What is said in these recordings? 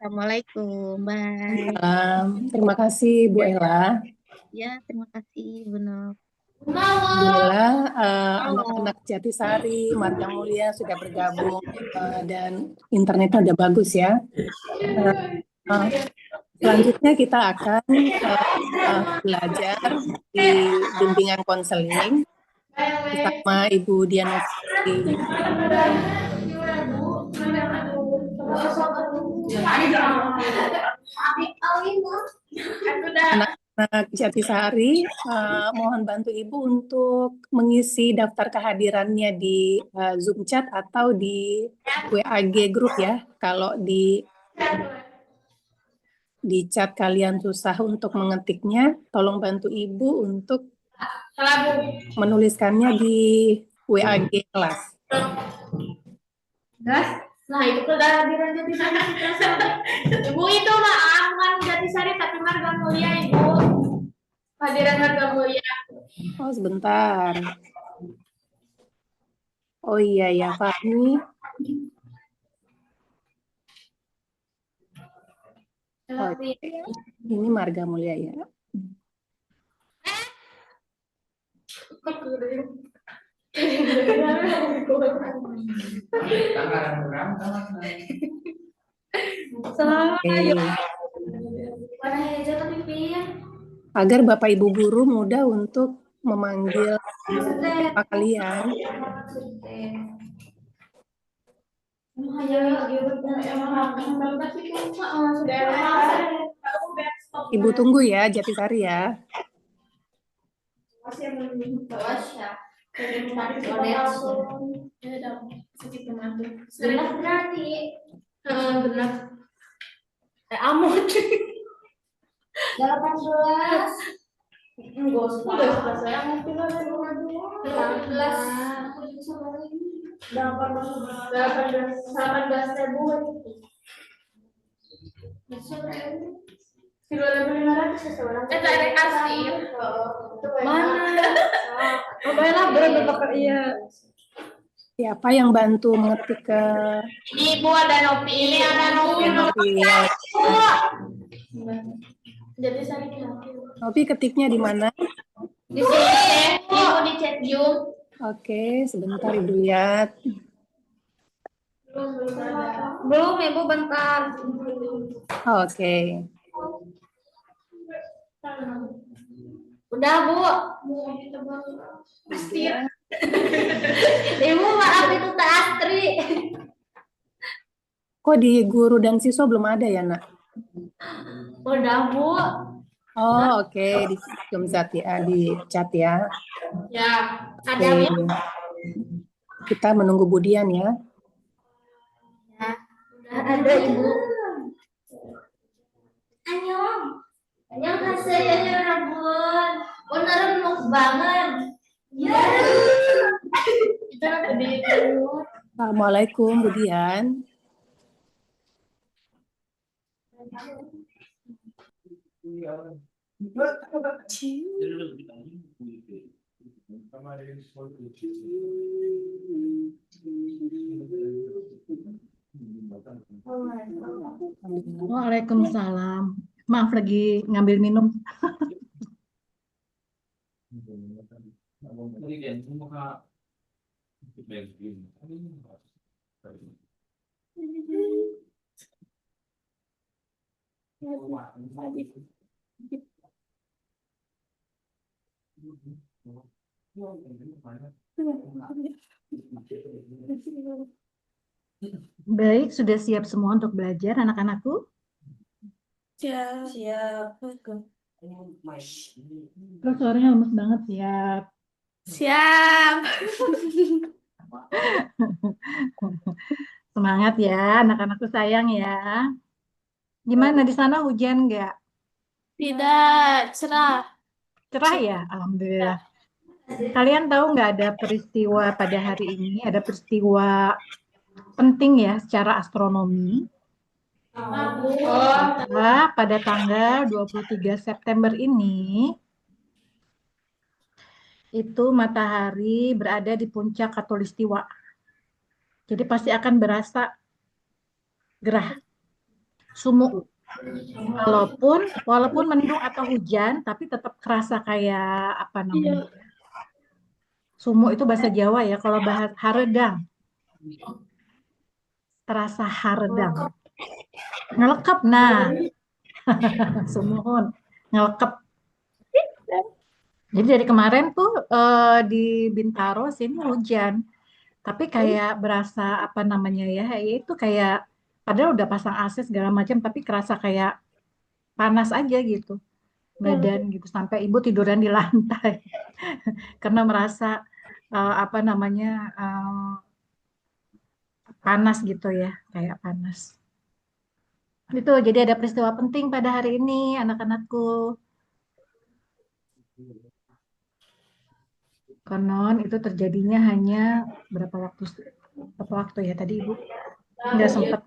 Assalamualaikum, bye. Terima kasih Bu Ella. Ya, terima kasih, Bu Nur. Alhamdulillah anak-anak Jatisari, Marga Mulia sudah bergabung dan internetnya udah bagus ya. Uh, Selanjutnya kita akan belajar di bimbingan konseling bersama Ibu Dianovi. Anak-anak Jatisari, mohon bantu Ibu untuk mengisi daftar kehadirannya di Zoom chat atau di WAG group ya. Kalau di chat kalian susah untuk mengetiknya, tolong bantu Ibu untuk menuliskannya di WAG kelas. Nah itu kehadiran Jatisari. Ibu itu mah bukan Jatisari tapi Marga Mulia Ibu. Kehadiran Marga Mulia. Oh sebentar. Oh iya ya Fahmi. Oh, ini Marga Mulia ya. Agar Bapak Ibu guru mudah untuk memanggil Bapak kalian. Ibu tunggu ya Jatisari ya. Benar berarti benar. Amut 18. Enggak usah saya mungkin 18.000 2.500 seseorang. Dari asli. Mana? Oh, baiklah berapa iya. Siapa yang bantu mengetik ke Ini Ibu ada Nopi, ini ada Nopi. Ya. Jadi saya Nopi ketiknya di mana? di sini, Ibu di chat Zoom. Oke, sebentar Ibu lihat. Belum Ibu bentar. Oke. Udah Bu. Pasti. Ibu maaf itu Teh Astri. Kok di guru dan siswa belum ada ya nak? Udah Bu. Oh oke, di chat ya, di chat ya. Ya, ada Oke. ya. Kita menunggu Budian ya. Ya, ada Ibu. Annyeong. Annyeong kasih ya Rabun. Bener enak banget. Ya. Kita tadi Assalamualaikum Budian. Waalaikumsalam. Maaf lagi ngambil minum. Baik, sudah siap semua untuk belajar anak-anakku? siap. Terus suaranya lemes banget, siap. Siap. Semangat ya, anak-anakku sayang ya. Gimana di sana hujan nggak? Tidak, cerah. Cerah ya, alhamdulillah. Kalian tahu nggak ada peristiwa pada hari ini? Ada peristiwa penting ya secara astronomi. Nah, pada tanggal 23 September ini, itu matahari berada di puncak Khatulistiwa. Jadi pasti akan berasa gerah. sumuk. Walaupun mendung atau hujan, tapi tetap kerasa kayak apa namanya? Sumuk itu bahasa Jawa ya. Kalau bahasa haredang, terasa haredang. Ngelekep, nah, sumuhun, ngelekep. Jadi dari kemarin tuh di Bintaro sini hujan, tapi kayak berasa apa namanya ya, itu kayak padahal udah pasang AC segala macam, tapi kerasa kayak panas aja gitu badan gitu sampai ibu tiduran di lantai karena merasa apa namanya panas gitu ya, kayak panas. Itu jadi ada peristiwa penting pada hari ini anak-anakku. Konon itu terjadinya hanya berapa waktu ya tadi Ibu? Nggak sempat.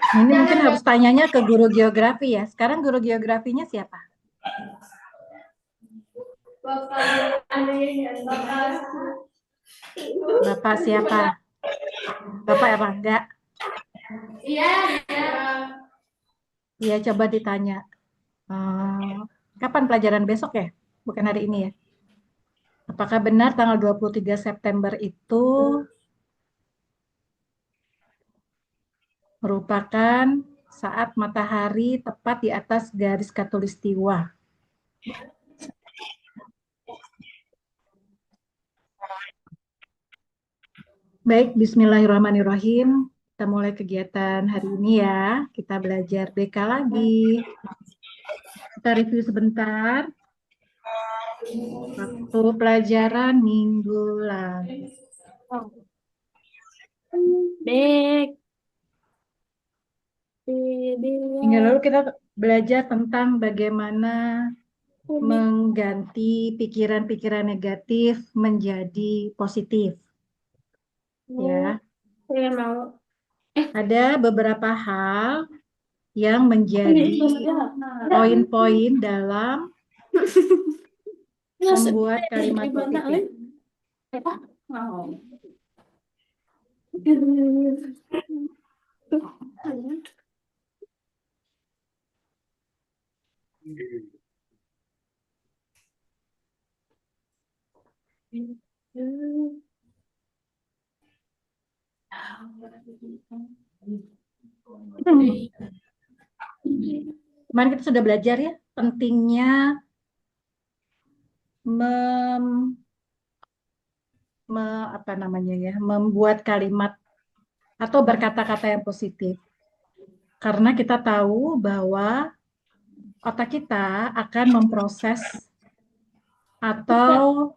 Ini mungkin harus tanyanya ke guru geografi ya. Sekarang guru geografinya siapa? Bapak siapa? Bapak apa enggak? Iya. Iya, coba ditanya. Kapan pelajaran besok ya? Bukan hari ini ya? Apakah benar tanggal 23 September itu merupakan saat matahari tepat di atas garis khatulistiwa? Baik, bismillahirrahmanirrahim. Kita mulai kegiatan hari ini ya. Kita belajar BK lagi. Kita review sebentar. Waktu pelajaran minggu lalu. Baik. Minggu lalu kita belajar tentang bagaimana mengganti pikiran-pikiran negatif menjadi positif. Ya. Saya mau. Ada beberapa hal yang menjadi poin-poin dalam membuat kalimat positif. Kemarin kita sudah belajar ya pentingnya membuat kalimat atau berkata-kata yang positif. Karena kita tahu bahwa otak kita akan memproses atau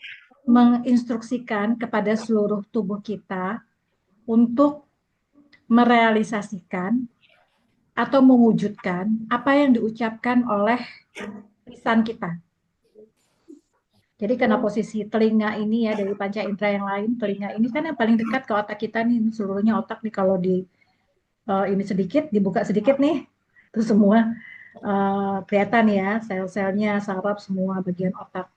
menginstruksikan kepada seluruh tubuh kita untuk merealisasikan atau mewujudkan apa yang diucapkan oleh lisan kita. Jadi karena posisi telinga ini ya dari panca indera yang lain, telinga ini kan yang paling dekat ke otak kita nih, seluruhnya otak nih kalau di ini sedikit, dibuka sedikit nih, itu semua kelihatan ya, sel-selnya, saraf, semua bagian otak.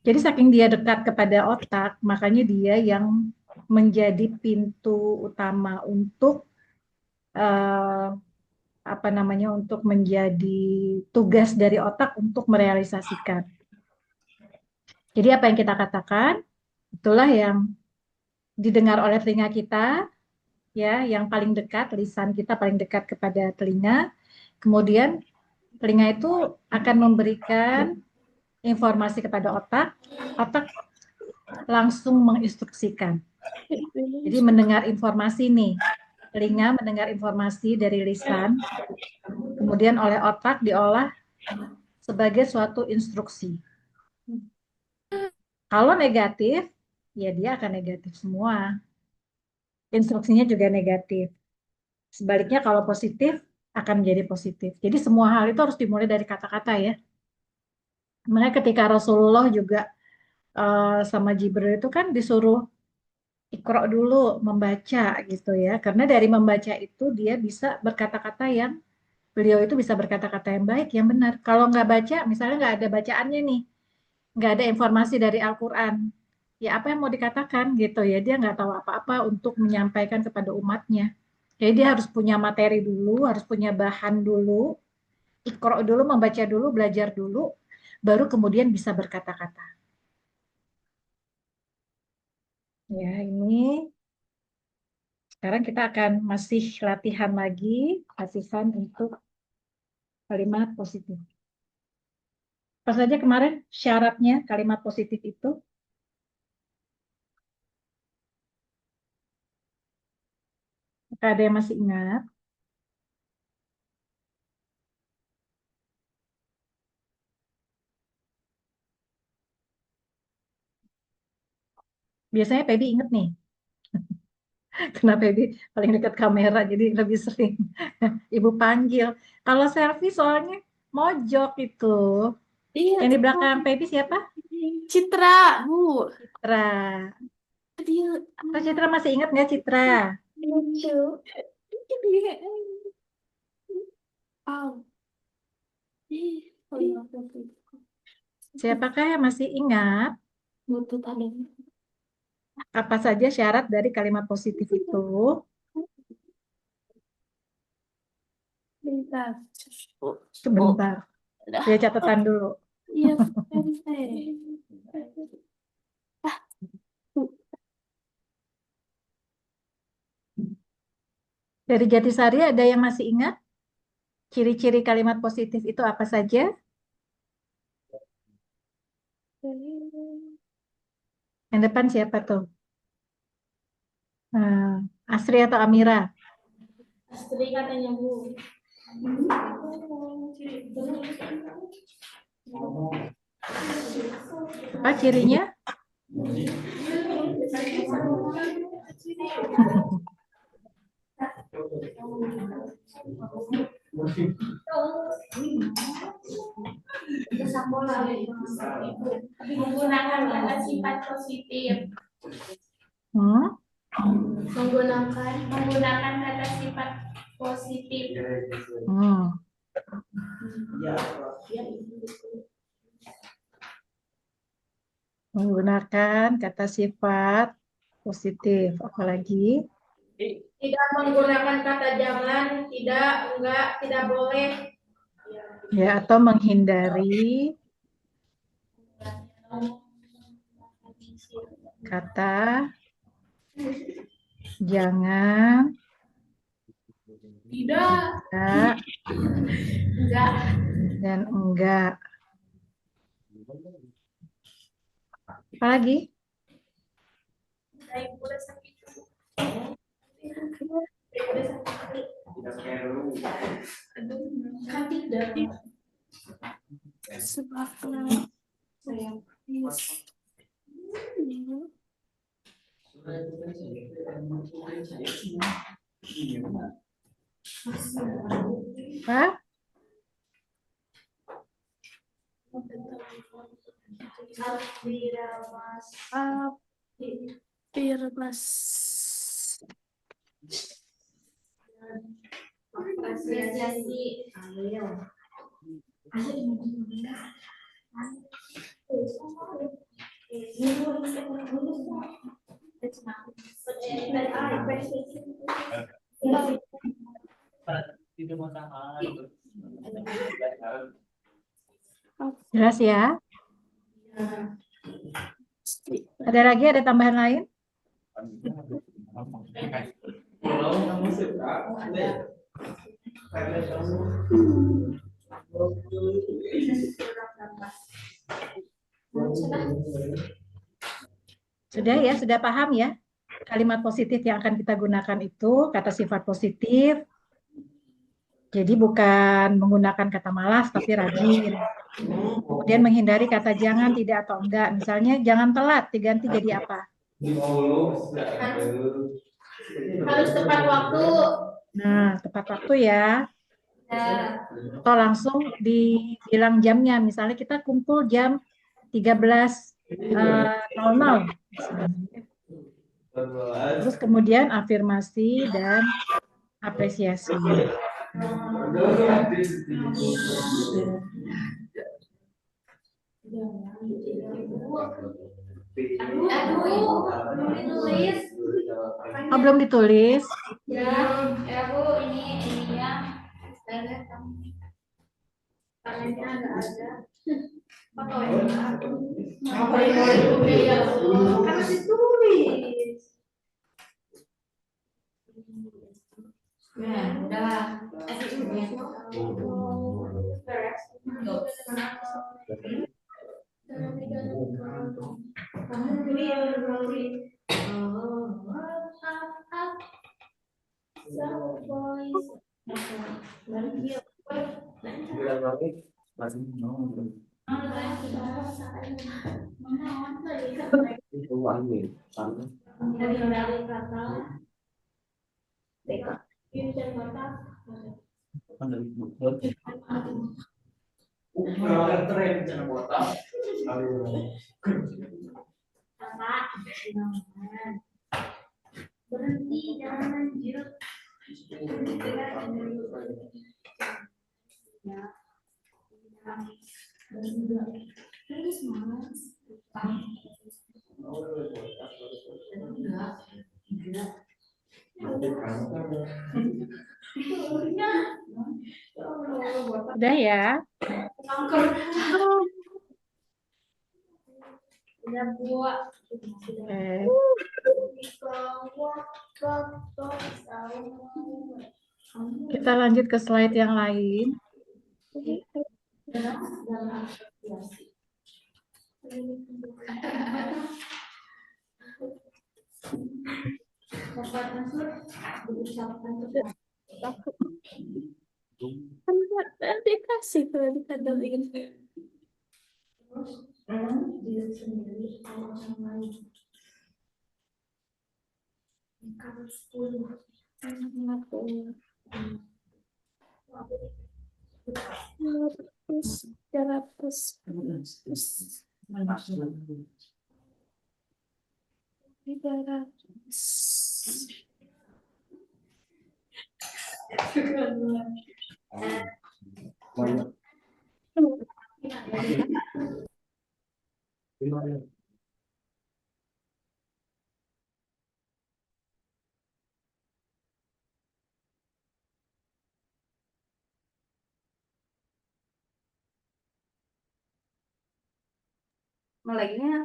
Jadi saking dia dekat kepada otak, makanya dia yang menjadi pintu utama untuk untuk menjadi tugas dari otak untuk merealisasikan. Jadi apa yang kita katakan, itulah yang didengar oleh telinga kita, ya, yang paling dekat, lisan kita paling dekat kepada telinga. Kemudian telinga itu akan memberikan informasi kepada otak, otak langsung menginstruksikan. Jadi mendengar informasi nih, telinga mendengar informasi dari lisan, kemudian oleh otak diolah sebagai suatu instruksi. Kalau negatif, ya dia akan negatif semua. Instruksinya juga negatif. Sebaliknya kalau positif akan menjadi positif. Jadi semua hal itu harus dimulai dari kata-kata ya. Makanya ketika Rasulullah juga sama Jibril itu kan disuruh Iqra dulu membaca gitu ya. Karena dari membaca itu dia bisa berkata-kata yang beliau itu bisa berkata-kata yang baik, yang benar. Kalau nggak baca, misalnya nggak ada bacaannya nih, nggak ada informasi dari Al-Quran, ya apa yang mau dikatakan gitu ya. Dia nggak tahu apa-apa untuk menyampaikan kepada umatnya. Jadi dia harus punya materi dulu, harus punya bahan dulu, Iqra dulu, membaca dulu, belajar dulu, baru kemudian bisa berkata-kata. Ya, ini sekarang kita akan masih latihan lagi, latihan untuk kalimat positif. Apa saja kemarin syaratnya kalimat positif itu? Apakah ada yang masih ingat? Biasanya Pebi inget nih, karena Pebi paling dekat kamera, jadi lebih sering Ibu panggil. Kalau selfie soalnya mojok itu. Iya, Yang di belakang Pebi siapa? Citra, Bu. Citra. Dia Oh, Citra masih ingat nggak Citra? lucu. Au. Siapakah yang masih ingat Butut ada. apa saja syarat dari kalimat positif itu? Bentar. Sebentar, Udah. ya catatan dulu. Iya, Dari Jatisari ada yang masih ingat? Ciri-ciri kalimat positif itu apa saja? Yang depan siapa tuh? Asri atau Amira? Astri katanya, Bu. Apa cirinya? Menggunakan kata sifat positif. Hmm? Menggunakan kata sifat positif. Hmm. Menggunakan kata sifat positif. Apalagi? Tidak menggunakan kata jangan, tidak, enggak, tidak boleh. Ya, atau menghindari kata jangan, Tidak, tidak, enggak. dan enggak. Apalagi? Sebabnya Apa? Firmas. Apresiasi. Jelas ya? Ada lagi, ada tambahan lain? Sudah ya, sudah paham ya? Kalimat positif yang akan kita gunakan itu kata sifat positif. Jadi bukan menggunakan kata malas, tapi rajin. Kemudian menghindari kata jangan, tidak, atau enggak. Misalnya jangan telat, diganti jadi apa? Harus tepat waktu. Nah, tepat waktu ya. Ya. Atau langsung dibilang jamnya. Misalnya kita kumpul jam 13.00 misalnya. Terus kemudian afirmasi dan apresiasi. Aduh, belum ditulis. Oh, belum ditulis. Ya, ya Bu, ininya. Tangannya nggak ada. Fotonya. Ngapain mau ditulis ya? Kan ditulis. Ya, udah. Berhenti, jangan lanjut. Terus mas. Udah ya. Udah buat. Oke. Kita lanjut ke slide yang lain. Bapak Mansur berucapkan Dikasih kalau dikadalin. terus diri sendiri kalau orang lain. Kamu 10. Meleknya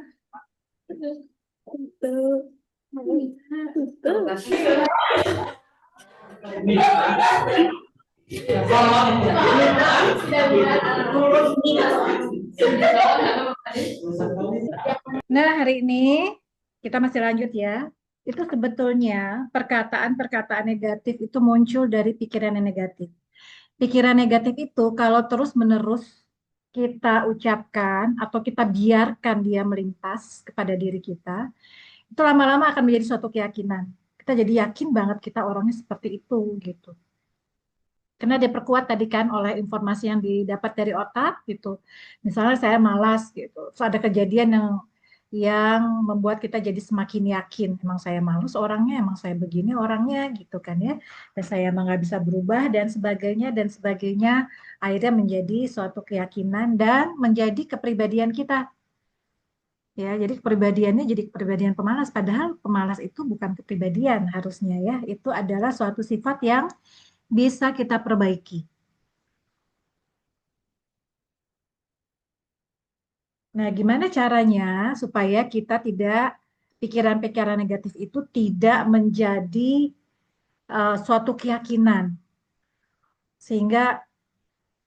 Nah, hari ini kita masih lanjut ya. Itu sebetulnya perkataan-perkataan negatif itu muncul dari pikiran yang negatif. Pikiran negatif itu kalau terus-menerus kita ucapkan atau kita biarkan dia melintas kepada diri kita, itu lama-lama akan menjadi suatu keyakinan. Kita jadi yakin banget kita orangnya seperti itu gitu. Karena diperkuat tadi kan oleh informasi yang didapat dari otak gitu. Misalnya saya malas gitu. Terus ada kejadian yang membuat kita jadi semakin yakin emang saya malas orangnya, emang saya begini orangnya gitu kan ya. Dan saya emang nggak bisa berubah dan sebagainya akhirnya menjadi suatu keyakinan dan menjadi kepribadian kita. Ya, jadi kepribadiannya jadi kepribadian pemalas padahal pemalas itu bukan kepribadian harusnya ya. Itu adalah suatu sifat yang bisa kita perbaiki. Nah, gimana caranya supaya kita tidak pikiran-pikiran negatif itu tidak menjadi suatu keyakinan sehingga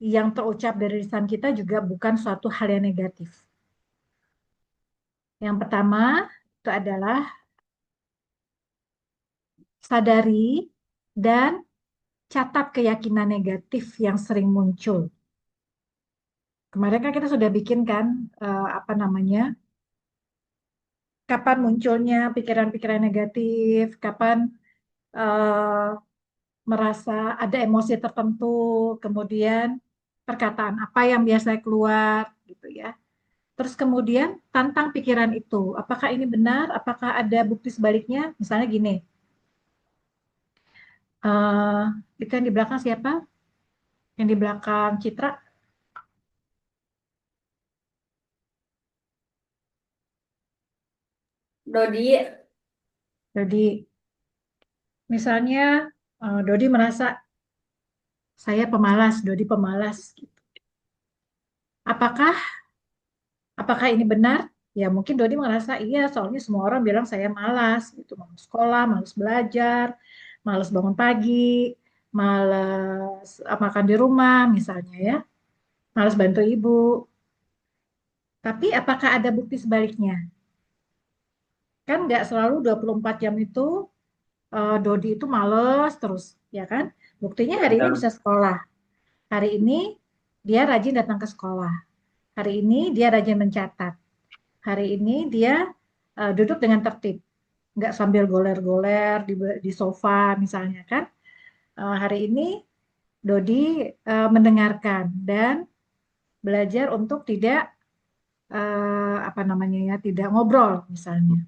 yang terucap dari lisan kita juga bukan suatu hal yang negatif. Yang pertama itu adalah sadari dan catat keyakinan negatif yang sering muncul. Kemarin kan kita sudah bikin kan apa namanya? Kapan munculnya pikiran-pikiran negatif, kapan merasa ada emosi tertentu, kemudian perkataan apa yang biasa keluar gitu ya. Terus kemudian tantang pikiran itu, apakah ini benar, apakah ada bukti sebaliknya? Misalnya gini, eh itu yang di belakang siapa? Yang di belakang Citra? Dodi. Jadi misalnya Dodi merasa saya pemalas, Dodi pemalas. Apakah apakah ini benar? Ya mungkin Dodi merasa iya, soalnya semua orang bilang saya malas, gitu, malas sekolah, malas belajar, malas bangun pagi, malas makan di rumah misalnya ya, malas bantu ibu. Tapi apakah ada bukti sebaliknya? Kan nggak selalu 24 jam itu Dodi itu males terus, ya kan? Buktinya hari ini bisa sekolah, hari ini dia rajin datang ke sekolah, hari ini dia rajin mencatat, hari ini dia duduk dengan tertib, nggak sambil goler-goler di sofa misalnya kan. Hari ini Dodi mendengarkan dan belajar untuk tidak apa namanya ya, tidak ngobrol misalnya.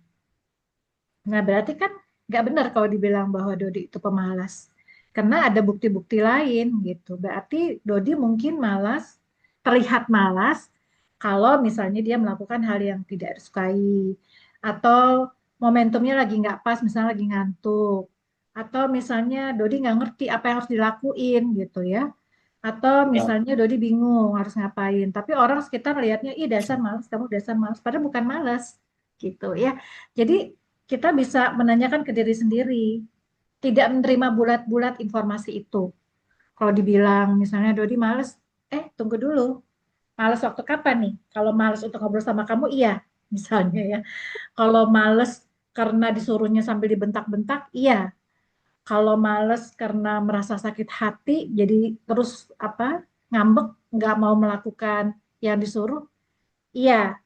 Nah berarti kan nggak benar kalau dibilang bahwa Dodi itu pemalas, karena ada bukti-bukti lain gitu. Berarti Dodi mungkin malas, terlihat malas kalau misalnya dia melakukan hal yang tidak disukai, atau momentumnya lagi nggak pas, misalnya lagi ngantuk, atau misalnya Dodi nggak ngerti apa yang harus dilakuin gitu ya, atau misalnya Dodi bingung harus ngapain, tapi orang sekitar lihatnya, ih dasar malas, kamu dasar malas, padahal bukan malas gitu ya. Jadi kita bisa menanyakan ke diri sendiri, tidak menerima bulat-bulat informasi itu. Kalau dibilang misalnya Dodi males, tunggu dulu, males waktu kapan nih? Kalau males untuk ngobrol sama kamu, iya, misalnya ya. Kalau males karena disuruhnya sambil dibentak-bentak, iya. Kalau males karena merasa sakit hati, jadi terus apa ngambek, nggak mau melakukan yang disuruh, iya.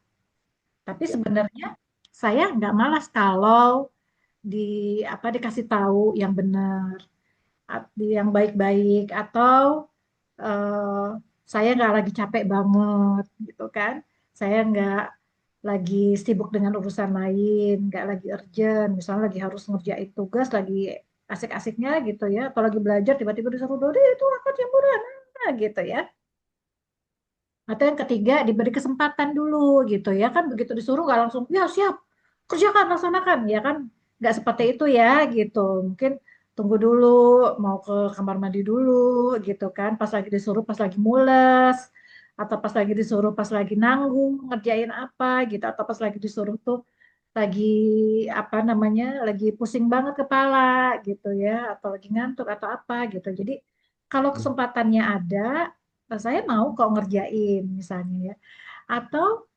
Tapi sebenarnya saya nggak malas kalau di apa dikasih tahu yang benar, yang baik-baik, atau eh, saya nggak lagi capek banget gitu kan, saya nggak lagi sibuk dengan urusan lain, nggak lagi urgent, misalnya lagi harus ngerjain tugas, lagi asik-asiknya gitu ya, atau lagi belajar tiba-tiba disuruh Dodi itu angkat jemuran, nah, gitu ya. Atau yang ketiga diberi kesempatan dulu gitu ya kan, begitu disuruh nggak langsung ya siap kerjakan laksanakan ya kan, nggak seperti itu ya gitu, mungkin tunggu dulu, mau ke kamar mandi dulu gitu kan, pas lagi disuruh pas lagi mules, atau pas lagi disuruh pas lagi nanggung ngerjain apa gitu, atau pas lagi disuruh tuh lagi apa namanya lagi pusing banget kepala gitu ya, atau lagi ngantuk atau apa gitu. Jadi kalau kesempatannya ada, saya mau kok ngerjain misalnya ya. Atau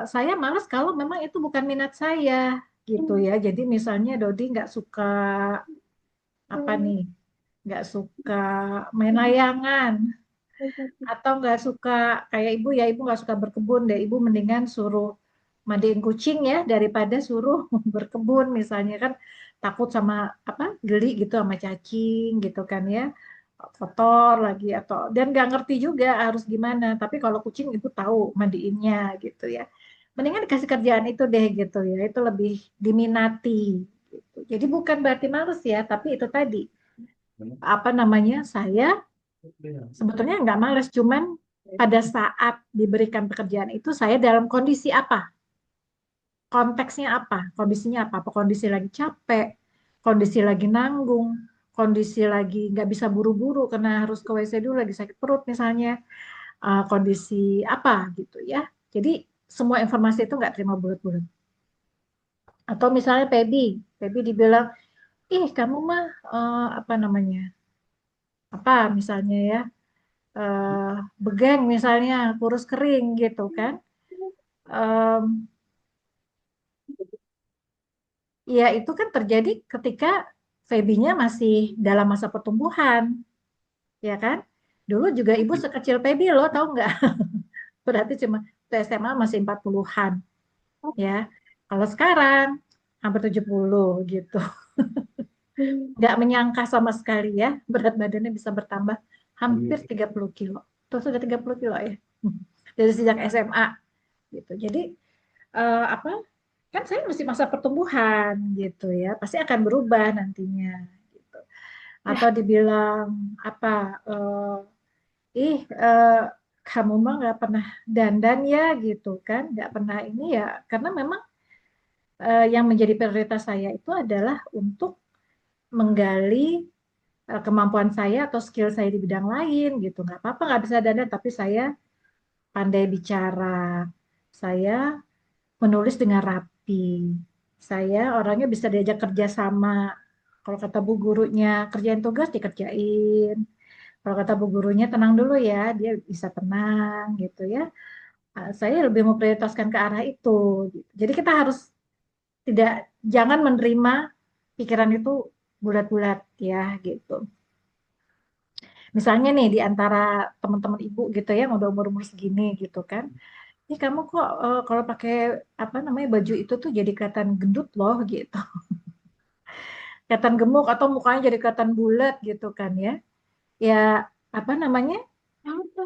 saya malas kalau memang itu bukan minat saya gitu ya. Jadi misalnya Dodi nggak suka apa nih, nggak suka main layangan, atau nggak suka kayak ibu ya, ibu nggak suka berkebun deh, ibu mendingan suruh mandiin kucing ya daripada suruh berkebun misalnya kan, takut sama apa geli gitu sama cacing gitu kan ya, kotor lagi, atau dan nggak ngerti juga harus gimana, tapi kalau kucing ibu tahu mandiinnya gitu ya, mendingan dikasih kerjaan itu deh gitu ya, itu lebih diminati gitu. Jadi bukan berarti males ya, tapi itu tadi apa namanya, saya sebetulnya nggak males, cuman pada saat diberikan pekerjaan itu saya dalam kondisi apa, konteksnya apa, kondisinya apa, apa kondisi lagi capek, kondisi lagi nanggung, kondisi lagi nggak bisa buru-buru karena harus ke WC dulu lagi sakit perut misalnya, kondisi apa gitu ya. Jadi semua informasi itu nggak terima bulat-bulat. Atau misalnya Pebi dibilang, ih kamu mah apa namanya, apa misalnya ya, eh, begeng misalnya, kurus kering gitu kan. Em, ya itu kan terjadi ketika Febinya masih dalam masa pertumbuhan, ya kan? Dulu juga ibu sekecil Febi loh, tahu nggak? Berarti cuma waktu SMA masih 40-an, ya. Kalau sekarang hampir 70 gitu. Nggak menyangka sama sekali ya, berat badannya bisa bertambah hampir 30 kilo. Tuh sudah 30 kilo ya, dari sejak SMA gitu. Jadi apa? Kan saya masih masa pertumbuhan gitu ya, pasti akan berubah nantinya gitu. Atau dibilang apa? Kamu mah nggak pernah dandan ya gitu kan, nggak pernah ini ya, karena memang yang menjadi prioritas saya itu adalah untuk menggali kemampuan saya atau skill saya di bidang lain gitu. Nggak apa-apa nggak bisa dandan, tapi saya pandai bicara, saya menulis dengan rapi, saya orangnya bisa diajak kerja sama. Kalau kata bu gurunya kerjain tugas dikerjain. Kalau kata bu gurunya tenang dulu ya, dia bisa tenang gitu ya. Saya lebih memprioritaskan ke arah itu. Gitu. Jadi kita harus jangan menerima pikiran itu bulat-bulat ya gitu. Misalnya nih di antara teman-teman ibu gitu ya, yang udah umur-umur segini gitu kan. Ini kamu kok kalau pakai apa namanya baju itu tuh jadi kelihatan gendut loh gitu. Kelihatan gemuk atau mukanya jadi kelihatan bulat gitu kan ya. Ya apa namanya?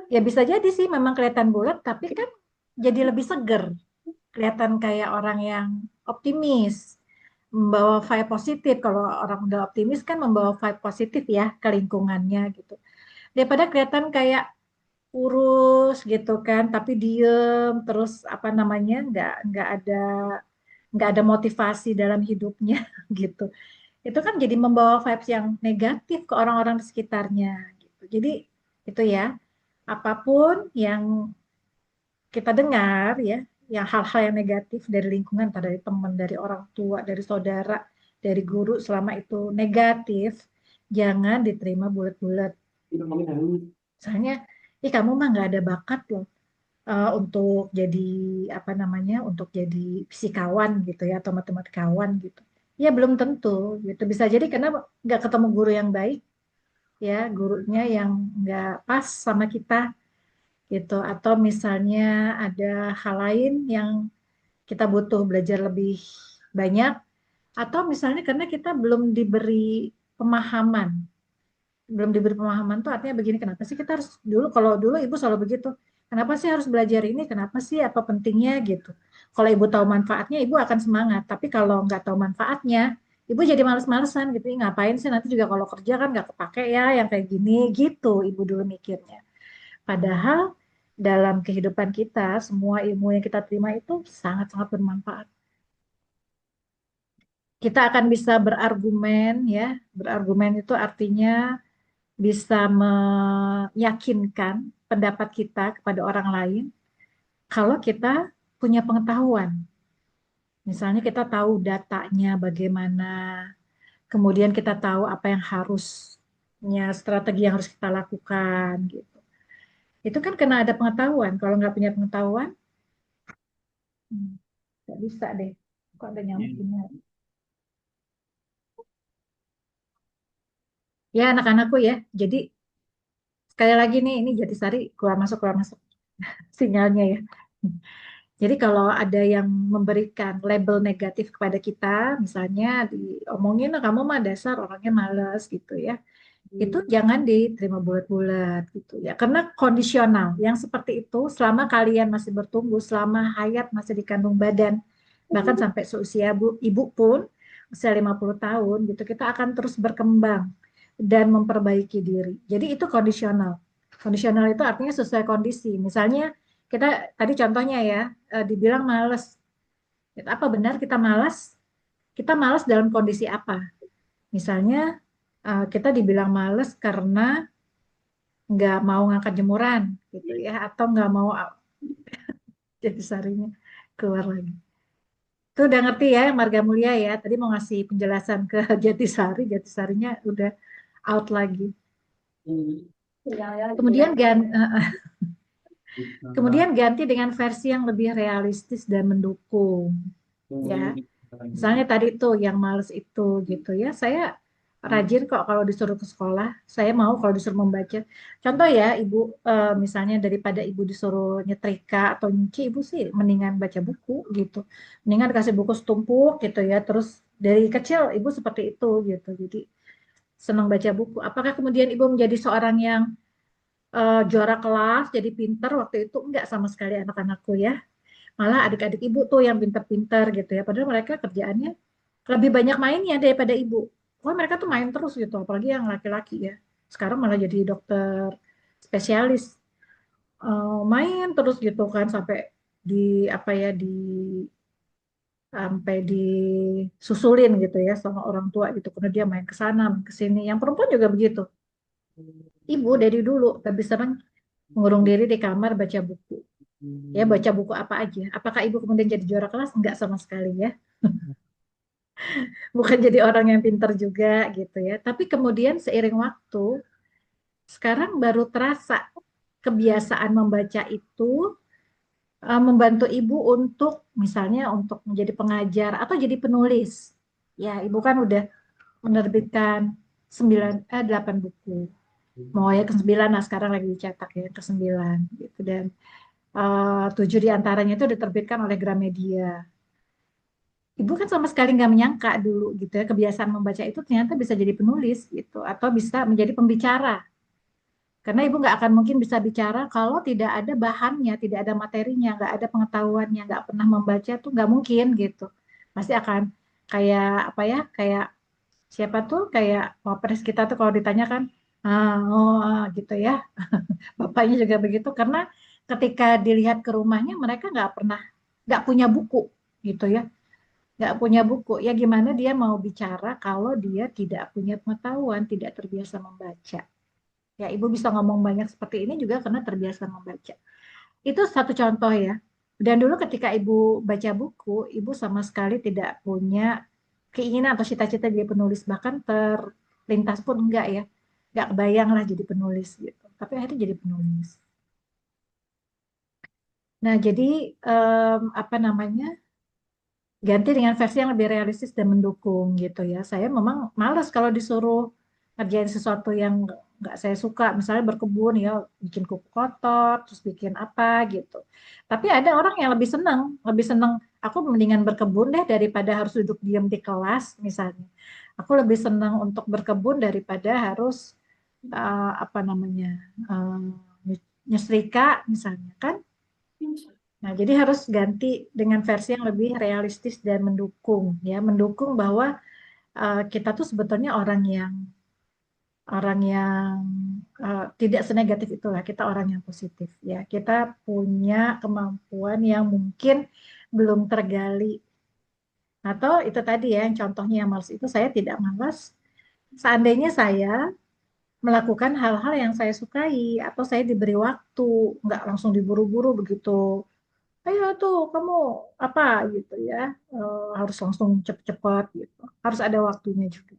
Ya bisa jadi sih memang kelihatan bulat tapi kan jadi lebih seger. Kelihatan kayak orang yang optimis, membawa vibe positif. Kalau orang udah optimis kan membawa vibe positif ya ke lingkungannya gitu. Daripada kelihatan kayak kurus gitu kan, tapi diem terus apa namanya nggak ada motivasi dalam hidupnya gitu. Itu kan jadi membawa vibes yang negatif ke orang-orang di sekitarnya gitu. Jadi itu ya, apapun yang kita dengar ya, yang hal-hal yang negatif dari lingkungan, entah dari teman, dari orang tua, dari saudara, dari guru, selama itu negatif, jangan diterima bulat-bulat. Misalnya, kamu mah nggak ada bakat loh untuk jadi apa namanya, untuk jadi fisikawan gitu ya, atau matematikawan gitu. Ya belum tentu gitu. Bisa jadi karena nggak ketemu guru yang baik, ya gurunya yang nggak pas sama kita gitu. Atau misalnya ada hal lain yang kita butuh belajar lebih banyak. Atau misalnya karena kita belum diberi pemahaman. Belum diberi pemahaman tuh artinya begini, kenapa sih kita harus dulu, kalau dulu ibu selalu begitu, kenapa sih harus belajar ini, kenapa sih, apa pentingnya gitu. Kalau ibu tahu manfaatnya, ibu akan semangat. Tapi kalau nggak tahu manfaatnya, ibu jadi males-malesan gitu. Ih, ngapain sih nanti juga kalau kerja kan nggak kepake ya yang kayak gini gitu, ibu dulu mikirnya. Padahal dalam kehidupan kita, semua ilmu yang kita terima itu sangat-sangat bermanfaat. Kita akan bisa berargumen ya, berargumen itu artinya bisa meyakinkan pendapat kita kepada orang lain kalau kita punya pengetahuan. Misalnya kita tahu datanya bagaimana, kemudian kita tahu apa yang harusnya, strategi yang harus kita lakukan gitu. Itu kan karena ada pengetahuan. Kalau nggak punya pengetahuan, nggak bisa deh. Kok ada nyamuk ini? Ya anak-anakku ya. Jadi sekali lagi nih, ini Jatisari keluar masuk sinyalnya ya. Jadi kalau ada yang memberikan label negatif kepada kita, misalnya diomongin, "Ah, kamu mah dasar orangnya malas gitu ya. Itu jangan diterima bulat-bulat gitu ya. Karena kondisional yang seperti itu selama kalian masih bertumbuh, selama hayat masih dikandung badan, bahkan sampai seusia ibu pun, usia 50 tahun gitu, kita akan terus berkembang dan memperbaiki diri. Jadi itu kondisional. Kondisional itu artinya sesuai kondisi. Misalnya kita tadi contohnya ya, dibilang malas. Apa benar kita malas? Kita malas dalam kondisi apa? Misalnya kita dibilang malas karena nggak mau ngangkat jemuran gitu ya, atau nggak mau jadi sarinya keluar lagi. Itu udah ngerti ya Marga Mulia ya. Tadi mau ngasih penjelasan ke Jatisari, Jatisarinya udah out lagi. Kemudian kemudian ganti dengan versi yang lebih realistis dan mendukung. Ya, misalnya tadi tuh yang males itu gitu ya. Saya rajin kok kalau disuruh ke sekolah. Saya mau kalau disuruh membaca. Contoh ya, ibu misalnya daripada ibu disuruh nyetrika atau nyuci, ibu sih mendingan baca buku gitu. Mendingan dikasih buku setumpuk gitu ya. Terus dari kecil ibu seperti itu gitu. Jadi senang baca buku. Apakah kemudian ibu menjadi seorang yang juara kelas, jadi pinter waktu itu? Enggak sama sekali anak-anakku ya. Malah adik-adik ibu tuh yang pinter-pinter gitu ya. Padahal mereka kerjaannya lebih banyak mainnya daripada ibu. Wah mereka tuh main terus gitu, apalagi yang laki-laki ya. Sekarang malah jadi dokter spesialis. Main terus gitu kan sampai di apa ya sampai disusulin gitu ya sama orang tua gitu karena dia main ke sana main ke sini. Yang perempuan juga begitu. Ibu dari dulu lebih senang mengurung diri di kamar baca buku. Ya baca buku apa aja. Apakah ibu kemudian jadi juara kelas? Enggak sama sekali ya. Bukan jadi orang yang pintar juga gitu ya. Tapi kemudian seiring waktu, sekarang baru terasa kebiasaan membaca itu membantu ibu untuk misalnya untuk menjadi pengajar atau jadi penulis. Ya, ibu kan udah menerbitkan 8 buku. Mau ya ke-9, nah sekarang lagi dicetak ya ke-9 gitu dan 7 diantaranya itu diterbitkan oleh Gramedia. Ibu kan sama sekali nggak menyangka dulu gitu ya kebiasaan membaca itu ternyata bisa jadi penulis gitu atau bisa menjadi pembicara karena ibu nggak akan mungkin bisa bicara kalau tidak ada bahannya, tidak ada materinya, nggak ada pengetahuannya, nggak pernah membaca tuh nggak mungkin gitu. Pasti akan kayak apa ya, kayak siapa tuh kayak wapres kita tuh kalau ditanyakan, gitu ya. Bapaknya juga begitu karena ketika dilihat ke rumahnya mereka nggak punya buku gitu ya, nggak punya buku. Ya gimana dia mau bicara kalau dia tidak punya pengetahuan, tidak terbiasa membaca. Ya, ibu bisa ngomong banyak seperti ini juga karena terbiasa membaca. Itu satu contoh ya. Dan dulu ketika ibu baca buku, ibu sama sekali tidak punya keinginan atau cita-cita jadi penulis. Bahkan terlintas pun enggak ya. Enggak kebayang lah jadi penulis gitu. Tapi akhirnya jadi penulis. Nah, jadi apa namanya? Ganti dengan versi yang lebih realistis dan mendukung gitu ya. Saya memang malas kalau disuruh ngerjain sesuatu yang nggak saya suka, misalnya berkebun ya, bikin kuku kotor, terus bikin apa gitu. Tapi ada orang yang lebih senang aku mendingan berkebun deh daripada harus duduk diam di kelas misalnya. Aku lebih senang untuk berkebun daripada harus apa namanya nyetrika misalnya kan. Nah, jadi harus ganti dengan versi yang lebih realistis dan mendukung, ya, mendukung bahwa kita tuh sebetulnya orang yang tidak senegatif itulah, kita orang yang positif, ya, kita punya kemampuan yang mungkin belum tergali, atau itu tadi ya, yang contohnya yang malas itu saya tidak malas, seandainya saya melakukan hal-hal yang saya sukai atau saya diberi waktu, nggak langsung diburu-buru begitu ayo tuh kamu apa gitu ya. Harus langsung cepet-cepet gitu harus ada waktunya juga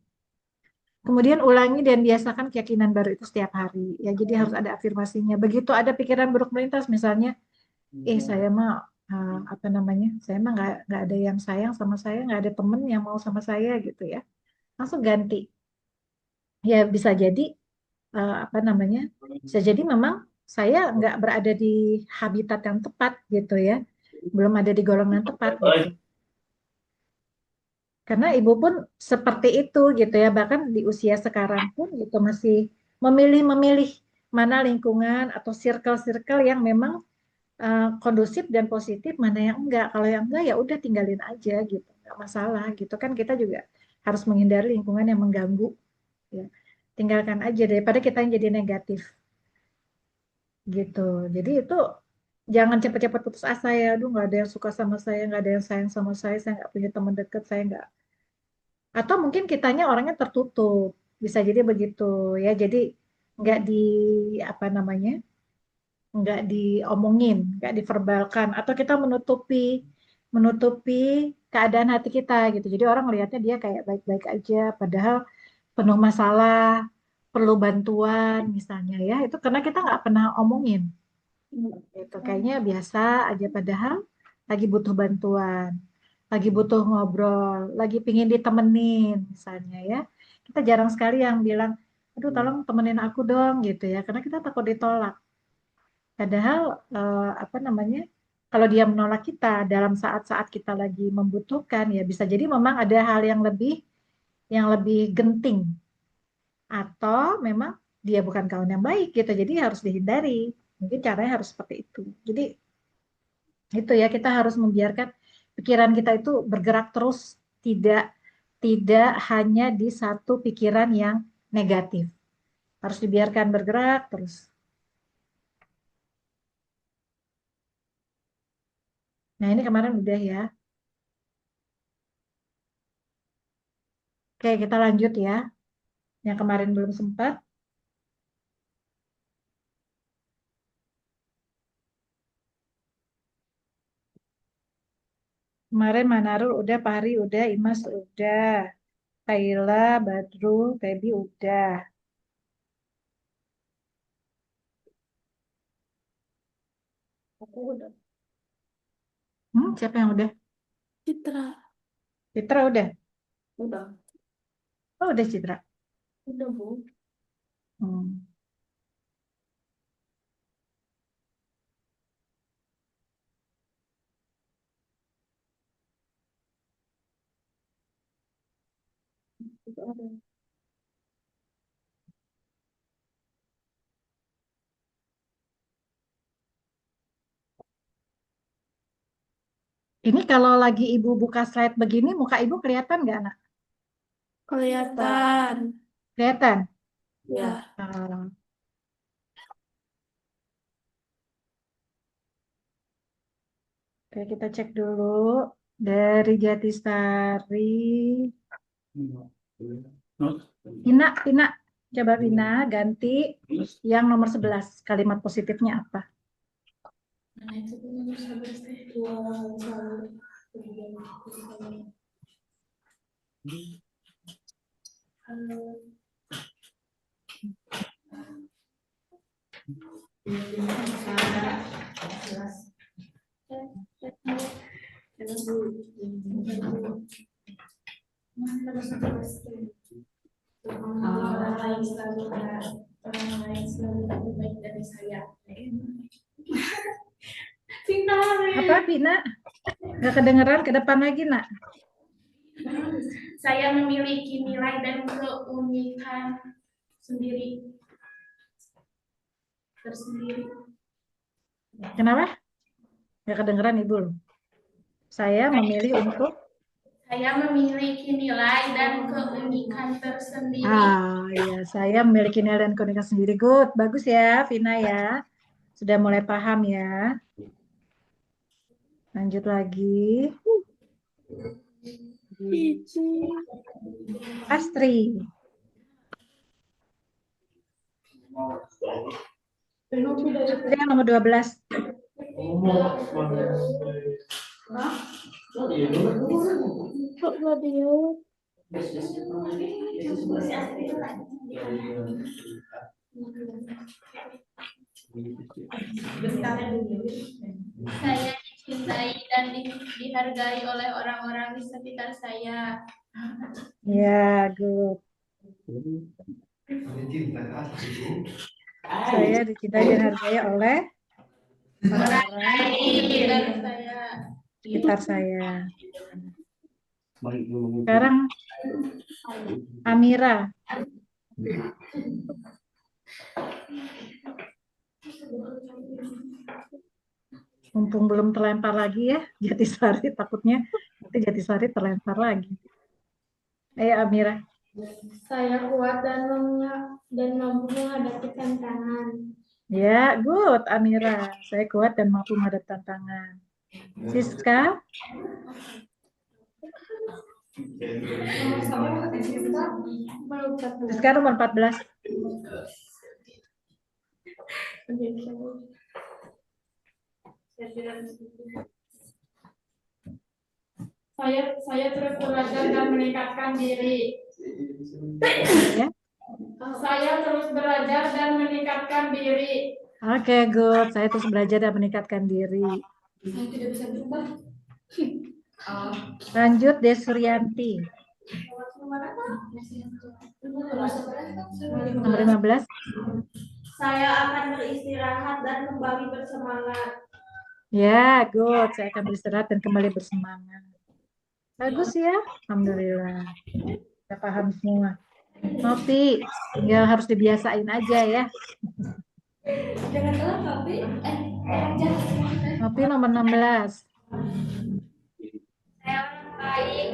kemudian ulangi dan biasakan keyakinan baru itu setiap hari ya jadi harus ada afirmasinya begitu ada pikiran buruk melintas misalnya saya mah apa namanya saya mah nggak ada yang sayang sama saya nggak ada temen yang mau sama saya gitu ya langsung ganti ya bisa jadi apa namanya bisa jadi memang saya nggak berada di habitat yang tepat gitu ya belum ada di golongan tepat gitu karena ibu pun seperti itu gitu ya bahkan di usia sekarang pun gitu masih memilih-memilih mana lingkungan atau circle-circle yang memang kondusif dan positif mana yang enggak kalau yang enggak ya udah tinggalin aja gitu nggak masalah gitu kan kita juga harus menghindari lingkungan yang mengganggu ya tinggalkan aja daripada kita yang jadi negatif gitu jadi itu jangan cepat-cepat putus asa ya aduh nggak ada yang suka sama saya nggak ada yang sayang sama saya nggak punya teman dekat saya nggak atau mungkin kitanya orangnya tertutup bisa jadi begitu ya jadi nggak di apa namanya nggak diomongin nggak diverbalkan atau kita menutupi menutupi keadaan hati kita gitu jadi orang melihatnya dia kayak baik-baik aja padahal penuh masalah perlu bantuan misalnya ya itu karena kita nggak pernah omongin itu kayaknya biasa aja padahal lagi butuh bantuan, lagi butuh ngobrol, lagi pingin ditemenin misalnya ya. Kita jarang sekali yang bilang, aduh tolong temenin aku dong gitu ya, karena kita takut ditolak. Padahal apa namanya kalau dia menolak kita dalam saat-saat kita lagi membutuhkan, ya bisa jadi memang ada hal yang lebih genting, atau memang dia bukan kawan yang baik gitu, jadi harus dihindari. Mungkin caranya harus seperti itu. Jadi itu ya, kita harus membiarkan pikiran kita itu bergerak terus, tidak tidak hanya di satu pikiran yang negatif. Harus dibiarkan bergerak terus. Nah, ini kemarin udah ya. Oke, kita lanjut ya. Yang kemarin belum sempat. Kemarin Manarul udah, Pahri udah, Imas udah, Kaila, Badrul, Tebi udah. Aku udah. Siapa yang udah? Citra. Citra udah? Udah. Oh, udah Citra. Udah, Bu. Hmm. Udah. Ini kalau lagi Ibu buka slide begini, muka Ibu kelihatan nggak, Nak? Kelihatan. Kelihatan? Ya. Ah. Oke, kita cek dulu. Dari Jatisari. Pina, coba Pina ganti yang nomor 11. Kalimat positifnya apa? Nah, itu tuh nomor 11 teh. Orang lain selalu lebih baik dari saya. Apa, Pina? Nggak kedengeran, ke depan lagi, Nak. Saya memiliki nilai dan keunikan tersendiri. Kenapa? Nggak kedengeran, Ibu. Saya memilih untuk... Saya memiliki nilai dan keunikan tersendiri. Ah, ya, saya memiliki nilai dan keunikan sendiri. Good, bagus ya, Vina ya. Sudah mulai paham ya. Lanjut lagi. Astri. Astri yang nomor 12. Kok nggak dia? Saya dicintai dan dihargai oleh orang-orang di sekitar saya. Ya, good. Saya dicintai dan dihargai oleh orang-orang sekitar saya. Sekarang Amira. Mumpung belum terlempar lagi ya, Jatisari, takutnya nanti Jatisari terlempar lagi. Ayo Amira. Saya kuat dan mampu menghadapi tantangan. Ya, good Amira. Saya kuat dan mampu menghadapi tantangan. Siska. Siska nomor 14. Saya terus belajar dan meningkatkan diri. Ya. Saya terus belajar dan meningkatkan diri. Oke, good. Saya terus belajar dan meningkatkan diri. Saya tidak bisa berubah. Lanjut Desuryanti. Nomor 15. Saya akan beristirahat dan kembali bersemangat. Ya, good. Saya akan beristirahat dan kembali bersemangat. Bagus ya. Alhamdulillah. Kita paham semua. Nopi, tinggal harus dibiasain aja ya. Jangan telat tapi jangan. Nopi nomor 16. Saya orang baik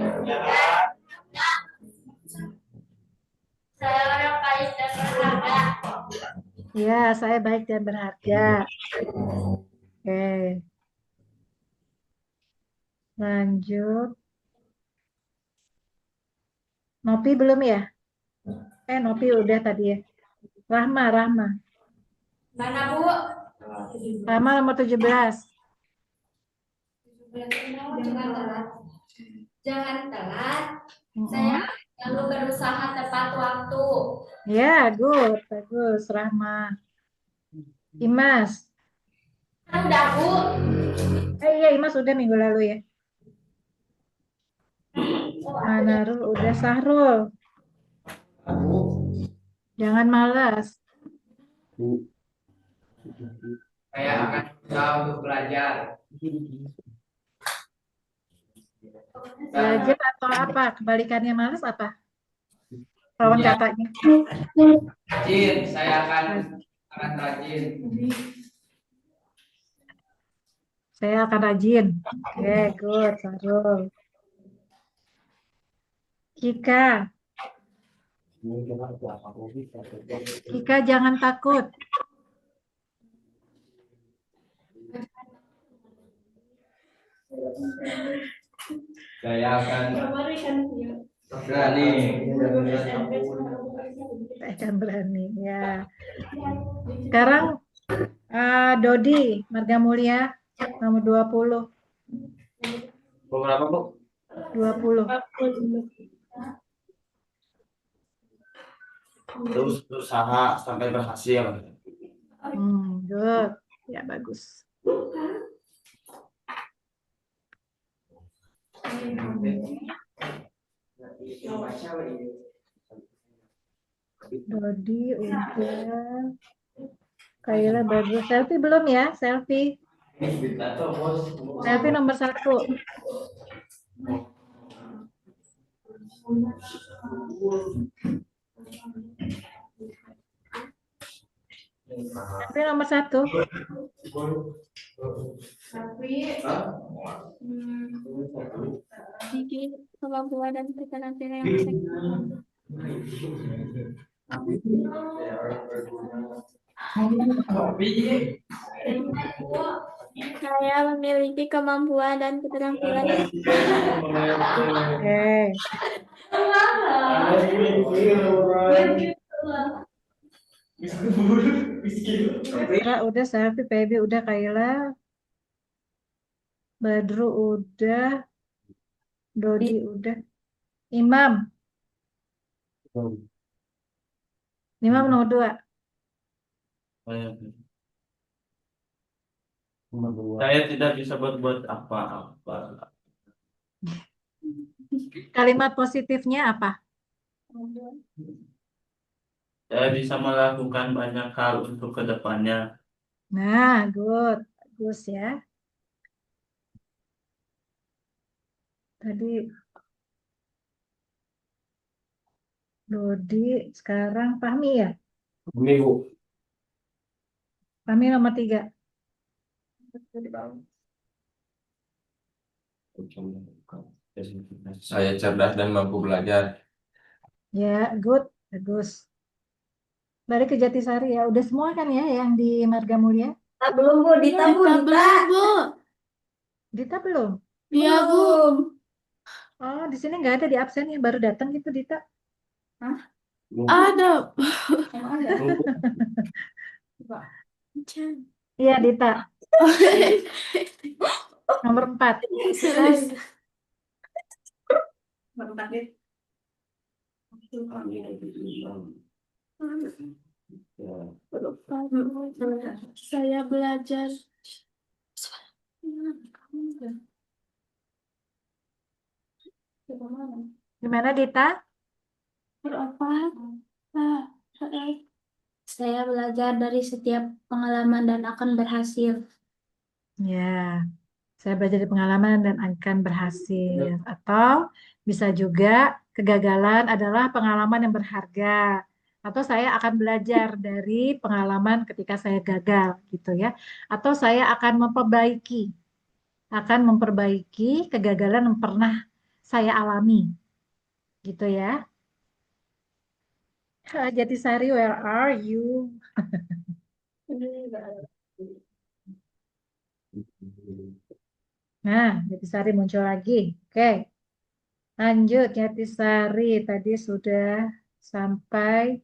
saya orang baik dan berharga. Ya, saya baik dan berharga. Oke. Lanjut. Nopi belum ya? Nopi udah tadi ya. Rahma. Mana Bu? Rahma nomor 17. Jangan telat. Jangan telat. Mm-mm. Saya selalu berusaha tepat waktu. Ya, good. Bagus, Rahma. Imas. Udah Bu. Iya, Imas udah minggu lalu ya. Manarul udah. Sahrul. Jangan malas. Saya akan berusaha untuk belajar. Belajar atau apa? Kebalikannya malas apa? Lawan Ya. katanya. Rajin, saya akan sangat rajin. Saya akan rajin. Oke, good. Sahrul. Kika. Kika jangan takut. Saya akan berani. Saya akan berani. Ya. Sekarang Dodi, Marga Mulia, nomor 20. Berapa Bu? 20. Terus berusaha sampai berhasil. Good. Ya, bagus. Dodi udah. Kaila bagus. Selfie belum ya? Selfie. Selfie nomor 1. Selfie nomor 1. Gigi kemampuan dan keterampilan yang bisa saya memiliki kemampuan dan keterampilan yang Oke. Udah selfie, Pebi udah, Kaila. Badru udah. Dodi udah. Imam. Imam nomor 2. Saya tidak bisa berbuat apa-apa. Kalimat positifnya apa? Saya bisa melakukan banyak hal untuk kedepannya. Nah, good. Bagus ya. Tadi Dodi, sekarang Fahmi ya? Minggu. Fahmi nomor 3. Saya cerdas dan mampu belajar. Ya, good. Bagus. Balik ke Jatisari ya. Udah semua kan ya yang di Marga Mulia? Belum Bu, Dita Bu, belum Bu. Dita belum? Iya Bu. Oh, di sini nggak ada di absen yang baru datang gitu, Dita. Ada. Iya, Dita. Nomor 4. Saya belajar. Gimana, Dita? Berapa? Saya belajar dari setiap pengalaman dan akan berhasil. Ya, saya belajar dari pengalaman dan akan berhasil. Atau bisa juga kegagalan adalah pengalaman yang berharga. Atau saya akan belajar dari pengalaman ketika saya gagal gitu ya. Atau saya akan memperbaiki kegagalan yang pernah saya alami gitu ya. Jatisari, where are you? Nah, Jatisari muncul lagi. Oke, lanjut Jatisari. Tadi sudah sampai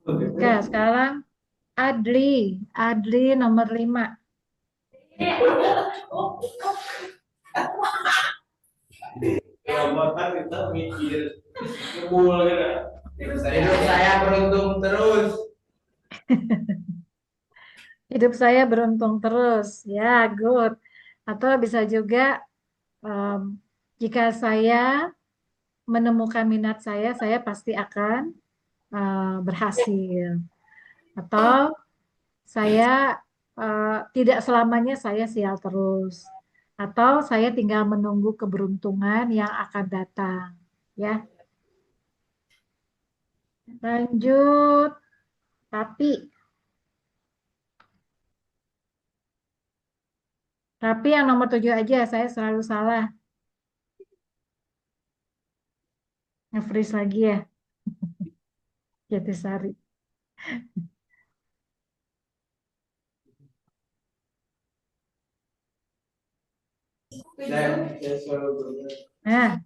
Ika. Sekarang Adli. Adli nomor 5. Kita mikir. Hidup saya beruntung terus. Hidup saya beruntung terus. Ya, good. Atau bisa juga jika saya menemukan minat saya pasti akan berhasil. Atau saya tidak selamanya saya sial terus. Atau saya tinggal menunggu keberuntungan yang akan datang. Ya. Lanjut. Tapi yang nomor 7 aja, saya selalu salah. Nge-freeze lagi ya. Jatisari. Nah,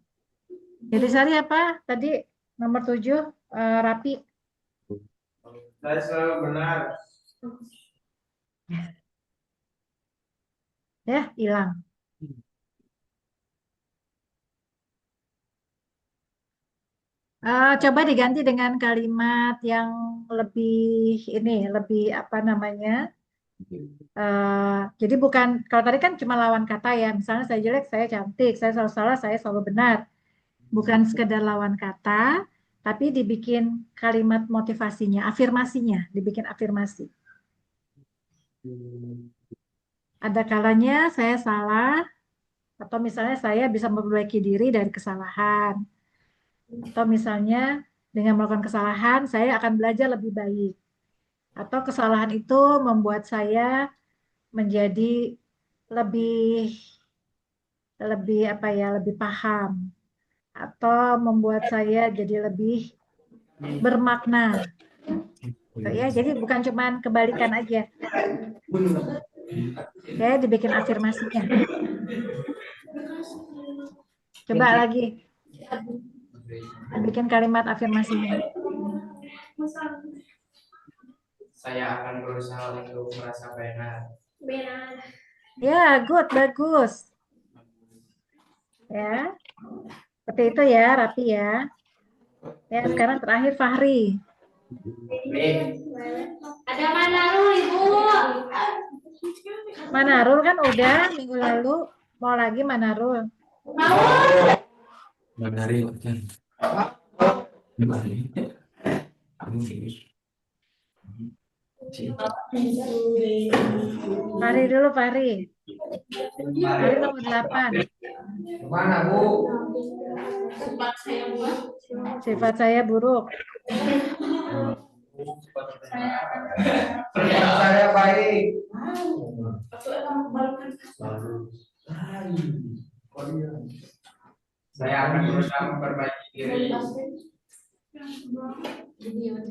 Jatisari apa? Tadi nomor 7, Rapi. Saya selalu benar. Ya, hilang. Coba diganti dengan kalimat yang lebih apa namanya? Jadi bukan, kalau tadi kan cuma lawan kata ya, misalnya saya jelek, saya cantik, saya selalu salah, saya selalu benar. Bukan sekedar lawan kata, tapi dibikin kalimat motivasinya, afirmasinya, dibikin afirmasi. Ada kalanya saya salah, atau misalnya saya bisa memperbaiki diri dari kesalahan. Atau misalnya dengan melakukan kesalahan, saya akan belajar lebih baik. Atau kesalahan itu membuat saya menjadi lebih lebih paham. Atau membuat saya jadi lebih bermakna. Ya, jadi bukan cuma kebalikan aja. Ya, dibikin afirmasinya. Coba lagi. Bikin kalimat afirmasinya. Saya akan berusaha untuk merasa benar. Ya, good, bagus. Ya, seperti itu ya, Rapi ya. Ya, sekarang terakhir Fahri. Ada Manarul, Ibu. Manarul kan udah minggu lalu. Mau lagi Manarul? Manaril kan. Fahri dulu, Fahri. Fahri nomor 8. Kemana, Bu? Sifat saya buruk. Saya baik. Saya akan berusaha memperbaiki diri.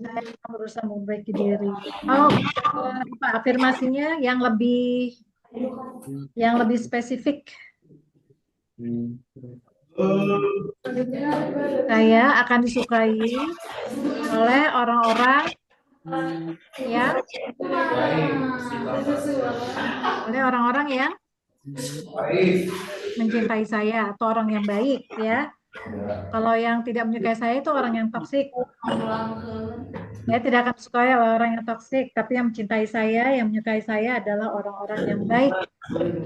Saya berusaha memperbaiki diri. Oh, apa afirmasinya yang lebih spesifik. Saya akan disukai oleh orang-orang yang mencintai saya atau orang yang baik ya. Kalau yang tidak menyukai saya itu orang yang toksik. Saya tidak akan sukai orang yang toksik, tapi yang mencintai saya, yang menyukai saya adalah orang-orang yang baik.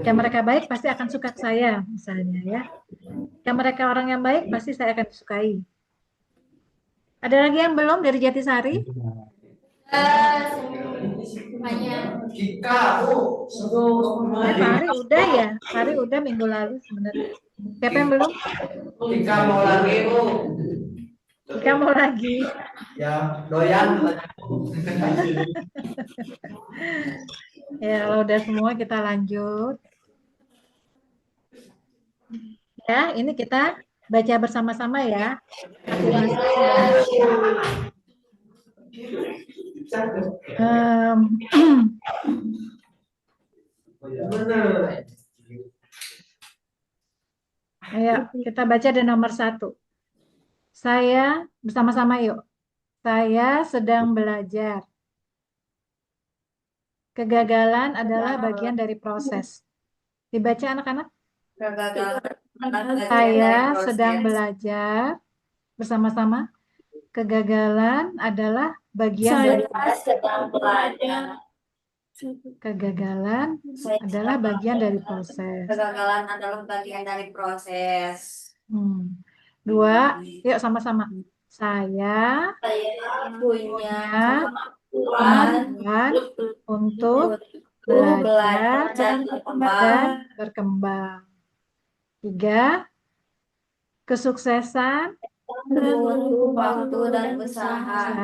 Jika mereka baik, pasti akan suka saya, misalnya ya. Jika mereka orang yang baik, pasti saya akan disukai. Ada lagi yang belum dari Jatisari? Hanya Jika, Bu. Pak Ari udah ya? Pak Ari udah minggu lalu sebenarnya. Siapa yang belum? Jika mau lagi, Bu. Jika mau lagi. Ya, doyan. Ya, kalau udah semua kita lanjut. Ya, ini kita baca bersama-sama ya. Ayo, kita baca di nomor 1. Saya, bersama-sama yuk. Saya sedang belajar. Kegagalan adalah bagian dari proses. Dibaca anak-anak. Saya sedang belajar. Bersama-sama. Kegagalan adalah bagian dari sedang belajar. kegagalan adalah bagian dari proses. kegagalan adalah bagian dari proses. 2, yuk sama-sama. Saya Saya punya kemampuan untuk belajar dan berkembang. 3, kesuksesan butuh waktu dan usaha.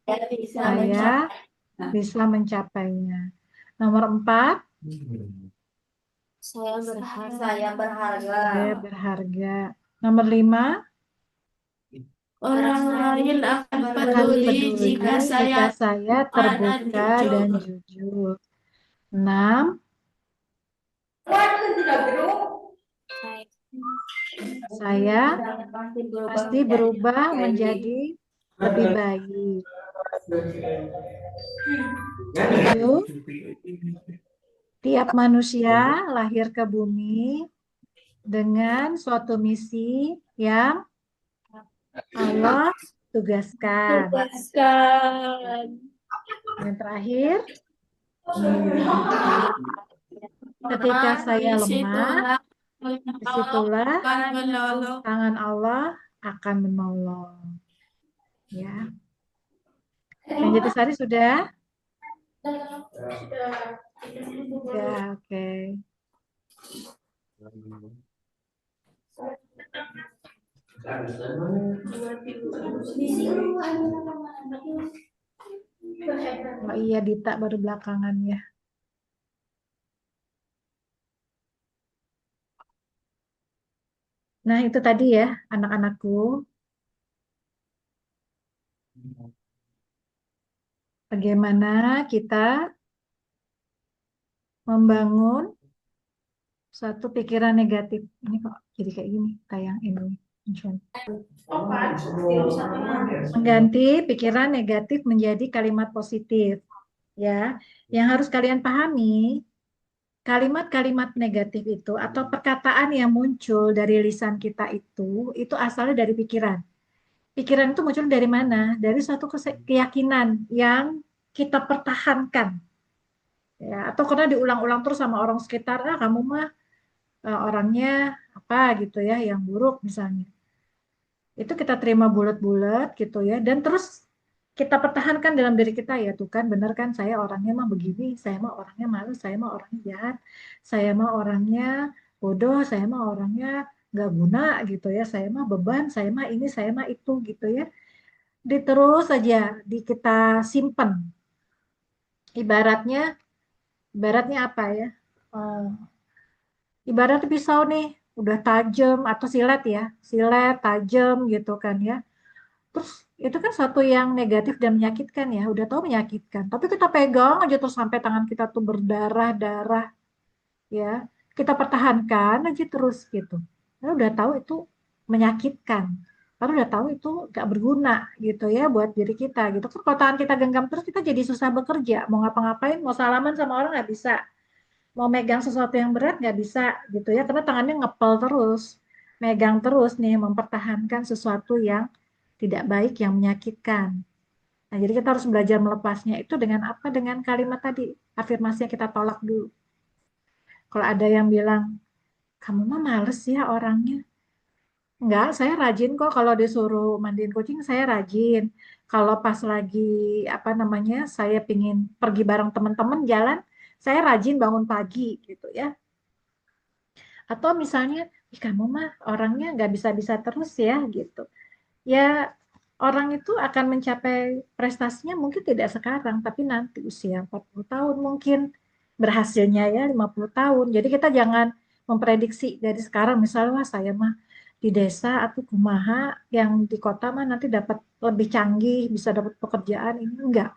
Saya bisa mencapainya. Nomor 4, Saya berharga. saya berharga. Nomor 5, Orang lain akan peduli jika saya terbuka dan jujur. 6, saya pasti berubah menjadi lebih baik. 7, tiap manusia lahir ke bumi dengan suatu misi yang Allah tugaskan. Yang terakhir, ketika saya lemah, disitulah tangan Allah akan menolong. Ya. Yang Jatisari sudah? Ya, oke. Oh iya, Dita baru belakangan ya. Nah, itu tadi ya, anak-anakku. Bagaimana kita membangun suatu pikiran negatif. Ini kok jadi kayak gini, tayang ini. Mengganti pikiran negatif menjadi kalimat positif. Ya, yang harus kalian pahami, kalimat-kalimat negatif itu atau perkataan yang muncul dari lisan kita itu asalnya dari pikiran. Pikiran itu muncul dari mana? Dari suatu keyakinan yang kita pertahankan. Ya, atau karena diulang-ulang terus sama orang sekitar, kamu mah orangnya apa gitu ya, yang buruk misalnya. Itu kita terima bulat-bulat gitu ya, dan terus kita pertahankan dalam diri kita, ya tuh kan bener kan, saya orangnya mah begini, saya mah orangnya malu, saya mah orangnya jahat, saya mah orangnya bodoh, saya mah orangnya nggak guna gitu ya, saya mah beban, saya mah ini, saya mah itu gitu ya. Terus aja kita simpen. Ibaratnya apa ya? Ibarat pisau nih, udah tajam, atau silet ya, silet tajam gitu kan ya. Terus itu kan satu yang negatif dan menyakitkan ya, udah tahu menyakitkan. Tapi kita pegang aja terus sampai tangan kita tuh berdarah-darah ya. Kita pertahankan aja terus gitu. Karena udah tahu itu menyakitkan. Karena udah tahu itu gak berguna gitu ya buat diri kita gitu. Kalau tangan kita genggam terus, kita jadi susah bekerja. Mau ngapa-ngapain, mau salaman sama orang nggak bisa. Mau megang sesuatu yang berat nggak bisa gitu ya. Karena tangannya ngepel terus. Megang terus nih, mempertahankan sesuatu yang tidak baik, yang menyakitkan. Nah, jadi kita harus belajar melepasnya itu dengan apa? Dengan kalimat tadi, afirmasi yang kita tolak dulu. Kalau ada yang bilang, kamu mah males ya orangnya. Enggak, saya rajin kok, kalau disuruh mandiin kucing saya rajin. kalau pas lagi apa namanya saya pingin pergi bareng teman-teman jalan, saya rajin bangun pagi gitu ya. Atau misalnya, ih kamu mah orangnya nggak bisa-bisa terus ya gitu. Ya orang itu akan mencapai prestasinya mungkin tidak sekarang, tapi nanti usia 40 tahun mungkin berhasilnya ya 50 tahun. Jadi kita jangan memprediksi dari sekarang misalnya wah saya mah di desa atau kumaha yang di kota mah nanti dapat lebih canggih, bisa dapat pekerjaan ini enggak.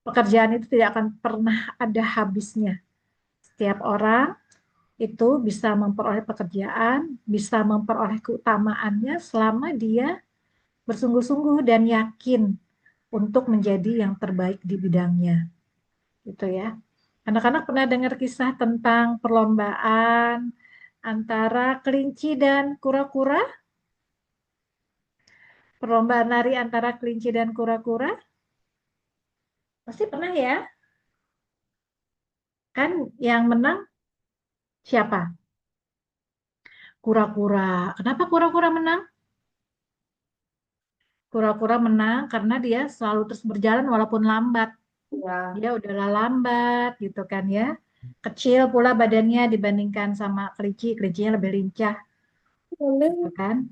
Pekerjaan itu tidak akan pernah ada habisnya. Setiap orang itu bisa memperoleh pekerjaan, bisa memperoleh keutamaannya selama dia bersungguh-sungguh dan yakin untuk menjadi yang terbaik di bidangnya. Gitu ya. Anak-anak pernah dengar kisah tentang perlombaan antara kelinci dan kura-kura? Perlombaan lari antara kelinci dan kura-kura? Pasti pernah ya? Kan yang menang siapa? Kura-kura. Kenapa kura-kura menang? Kura-kura menang karena dia selalu terus berjalan walaupun lambat. Dia udahlah lambat gitu kan ya. Kecil pula badannya dibandingkan sama kelinci. Kelincinya lebih lincah gitu kan.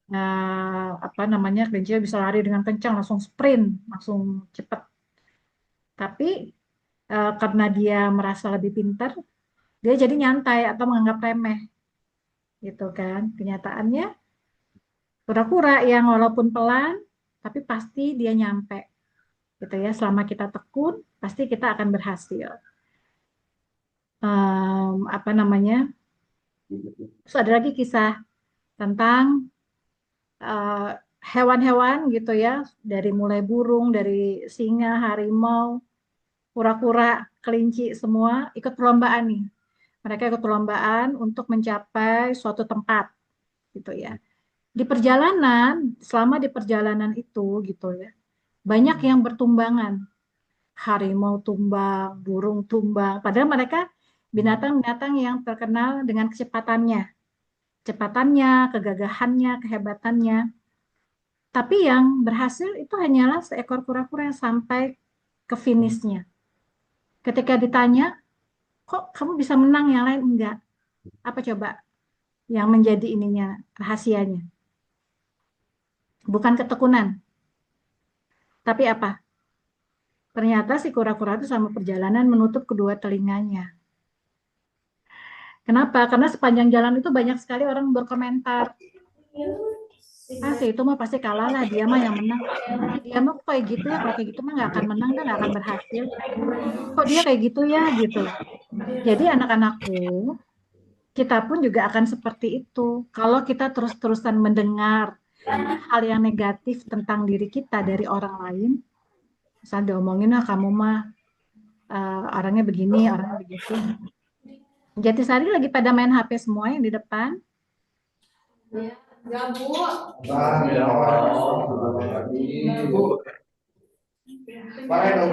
Nah, apa namanya kelinci bisa lari dengan kencang, langsung sprint, langsung cepat. Tapi karena dia merasa lebih pintar, dia jadi nyantai atau menganggap remeh gitu kan. Kenyataannya kura-kura yang walaupun pelan, tapi pasti dia nyampe gitu ya. Selama kita tekun, pasti kita akan berhasil. Apa namanya? Terus ada lagi kisah tentang hewan-hewan gitu ya, dari mulai burung, dari singa, harimau, kura-kura, kelinci, semua ikut perlombaan nih. Mereka ikut perlombaan untuk mencapai suatu tempat gitu ya. Di perjalanan, selama di perjalanan itu gitu ya, banyak yang bertumbangan. Harimau tumbang, burung tumbang. Padahal mereka binatang-binatang yang terkenal dengan kecepatannya. Kecepatannya, kegagahannya, kehebatannya. Tapi yang berhasil itu hanyalah seekor kura-kura yang sampai ke finishnya. Ketika ditanya, kok kamu bisa menang yang lain enggak? Apa coba yang menjadi ininya, rahasianya? Bukan ketekunan. Tapi apa? Ternyata si kura-kura itu sama perjalanan menutup kedua telinganya. Kenapa? Karena sepanjang jalan itu banyak sekali orang berkomentar. Si itu mah pasti kalah lah, dia mah yang menang. Dia mah kayak gitu ya, kalau kayak gitu mah nggak akan menang dan nggak akan berhasil. Kok dia kayak gitu ya gitu. Jadi anak-anakku, kita pun juga akan seperti itu. Kalau kita terus-terusan mendengar hal yang negatif tentang diri kita dari orang lain, misalnya diomongin lah kamu mah orangnya begini, orangnya begitu. Jatisari lagi pada main HP semua yang di depan. Ya, Bu.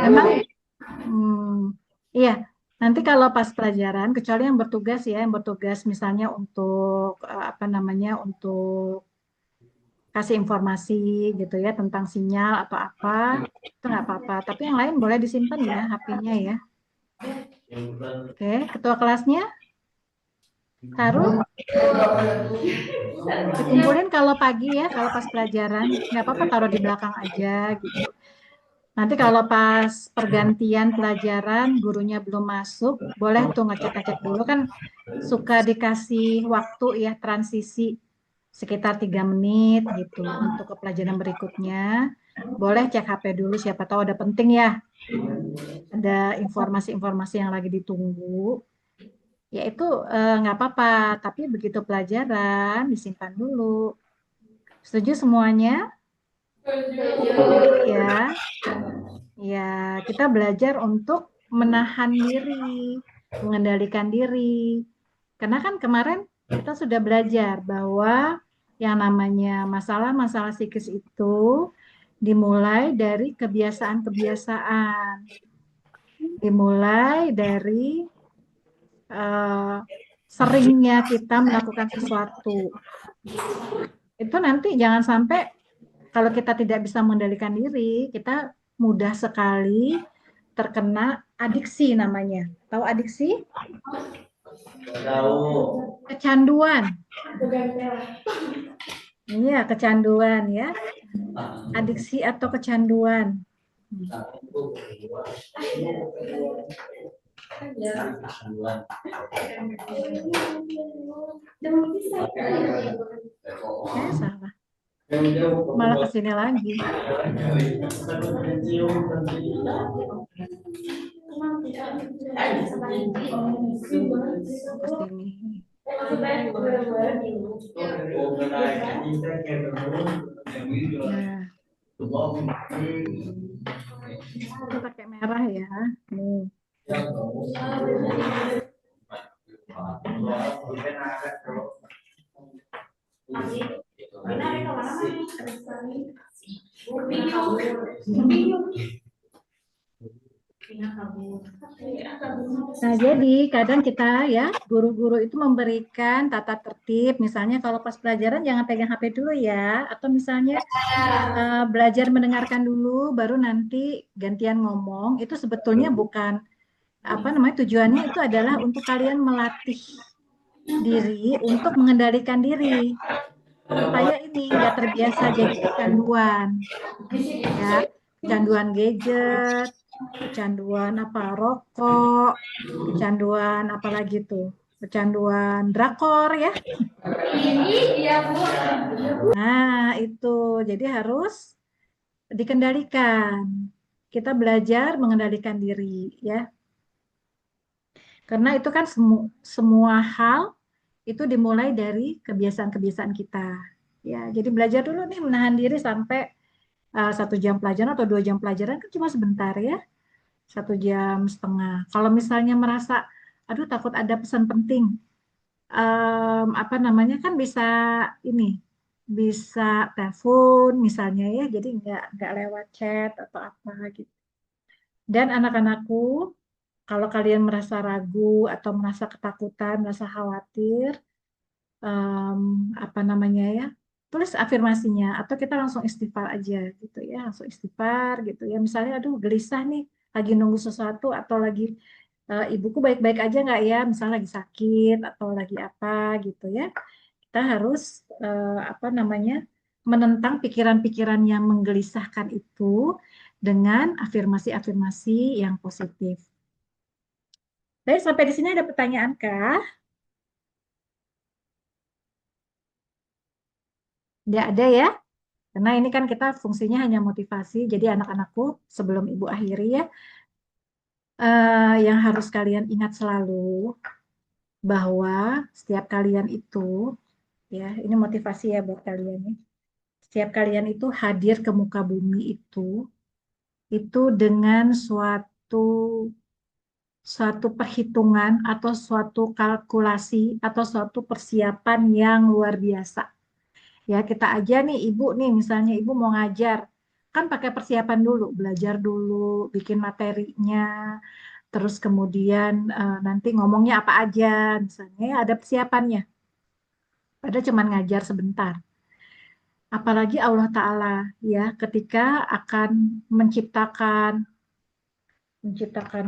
Memang, iya. Nanti kalau pas pelajaran, kecuali yang bertugas ya, yang bertugas misalnya untuk apa namanya, untuk kasih informasi gitu ya tentang sinyal atau apa, itu nggak apa-apa. Tapi yang lain boleh disimpan ya HP-nya ya. Oke, ketua kelasnya taruh, dikumpulin kalau pagi ya, kalau pas pelajaran nggak apa-apa taruh di belakang aja gitu. Nanti kalau pas pergantian pelajaran gurunya belum masuk, boleh tuh ngecek-ngecek dulu kan suka dikasih waktu ya transisi sekitar 3 menit gitu untuk ke pelajaran berikutnya. Boleh cek HP dulu siapa tahu ada penting ya. Ada informasi-informasi yang lagi ditunggu. Ya itu nggak apa-apa, tapi begitu pelajaran disimpan dulu. Setuju semuanya? Ya. Ya, kita belajar untuk menahan diri, mengendalikan diri. Karena kan kemarin kita sudah belajar bahwa yang namanya masalah-masalah psikis itu dimulai dari kebiasaan-kebiasaan. Dimulai dari seringnya kita melakukan sesuatu. Itu nanti jangan sampai Kalau kita tidak bisa mengendalikan diri, kita mudah sekali terkena adiksi namanya. Tahu adiksi? Kecanduan. Iya, kecanduan ya. Adiksi atau kecanduan. Salah. Malah ke sini lagi. Ke sini. Nah, ini pakai merah ya. Nih. Nah, jadi kadang kita ya, guru-guru itu memberikan tata tertib, misalnya kalau pas pelajaran jangan pegang HP dulu ya, atau misalnya belajar mendengarkan dulu, baru nanti gantian ngomong. Itu sebetulnya bukan tujuannya itu adalah untuk kalian melatih diri untuk mengendalikan diri, supaya ini nggak terbiasa jadi kecanduan, ya, kecanduan gadget. Kecanduan rokok, kecanduan apalagi tuh, kecanduan drakor ya. Nah itu, jadi harus dikendalikan. Kita belajar mengendalikan diri ya. Karena itu kan semua hal itu dimulai dari kebiasaan-kebiasaan kita. Ya, jadi belajar dulu nih menahan diri sampai 1 jam pelajaran atau 2 jam pelajaran kan cuma sebentar ya. 1,5 jam. Kalau misalnya merasa, aduh takut ada pesan penting, kan bisa telepon misalnya ya, jadi nggak lewat chat atau apa gitu. Dan anak-anakku, kalau kalian merasa ragu atau merasa ketakutan, merasa khawatir, tulis afirmasinya atau kita langsung istighfar aja gitu ya, langsung istighfar gitu ya. Misalnya aduh gelisah nih, lagi nunggu sesuatu atau lagi ibuku baik-baik aja nggak ya, misalnya lagi sakit atau lagi apa gitu ya. Kita harus menentang pikiran-pikiran yang menggelisahkan itu dengan afirmasi-afirmasi yang positif. Baik, sampai di sini ada pertanyaan kah? Tidak ada ya? Karena ini kan kita fungsinya hanya motivasi, jadi anak-anakku sebelum Ibu akhiri ya, yang harus kalian ingat selalu bahwa setiap kalian itu, ya ini motivasi ya buat kalian nih, setiap kalian itu hadir ke muka bumi itu dengan suatu perhitungan atau suatu kalkulasi atau suatu persiapan yang luar biasa. Ya, kita aja nih Ibu nih, misalnya Ibu mau ngajar, kan pakai persiapan dulu, belajar dulu, bikin materinya, terus kemudian nanti ngomongnya apa aja, misalnya ya, ada persiapannya. Padahal cuma ngajar sebentar. Apalagi Allah Ta'ala ya, ketika akan menciptakan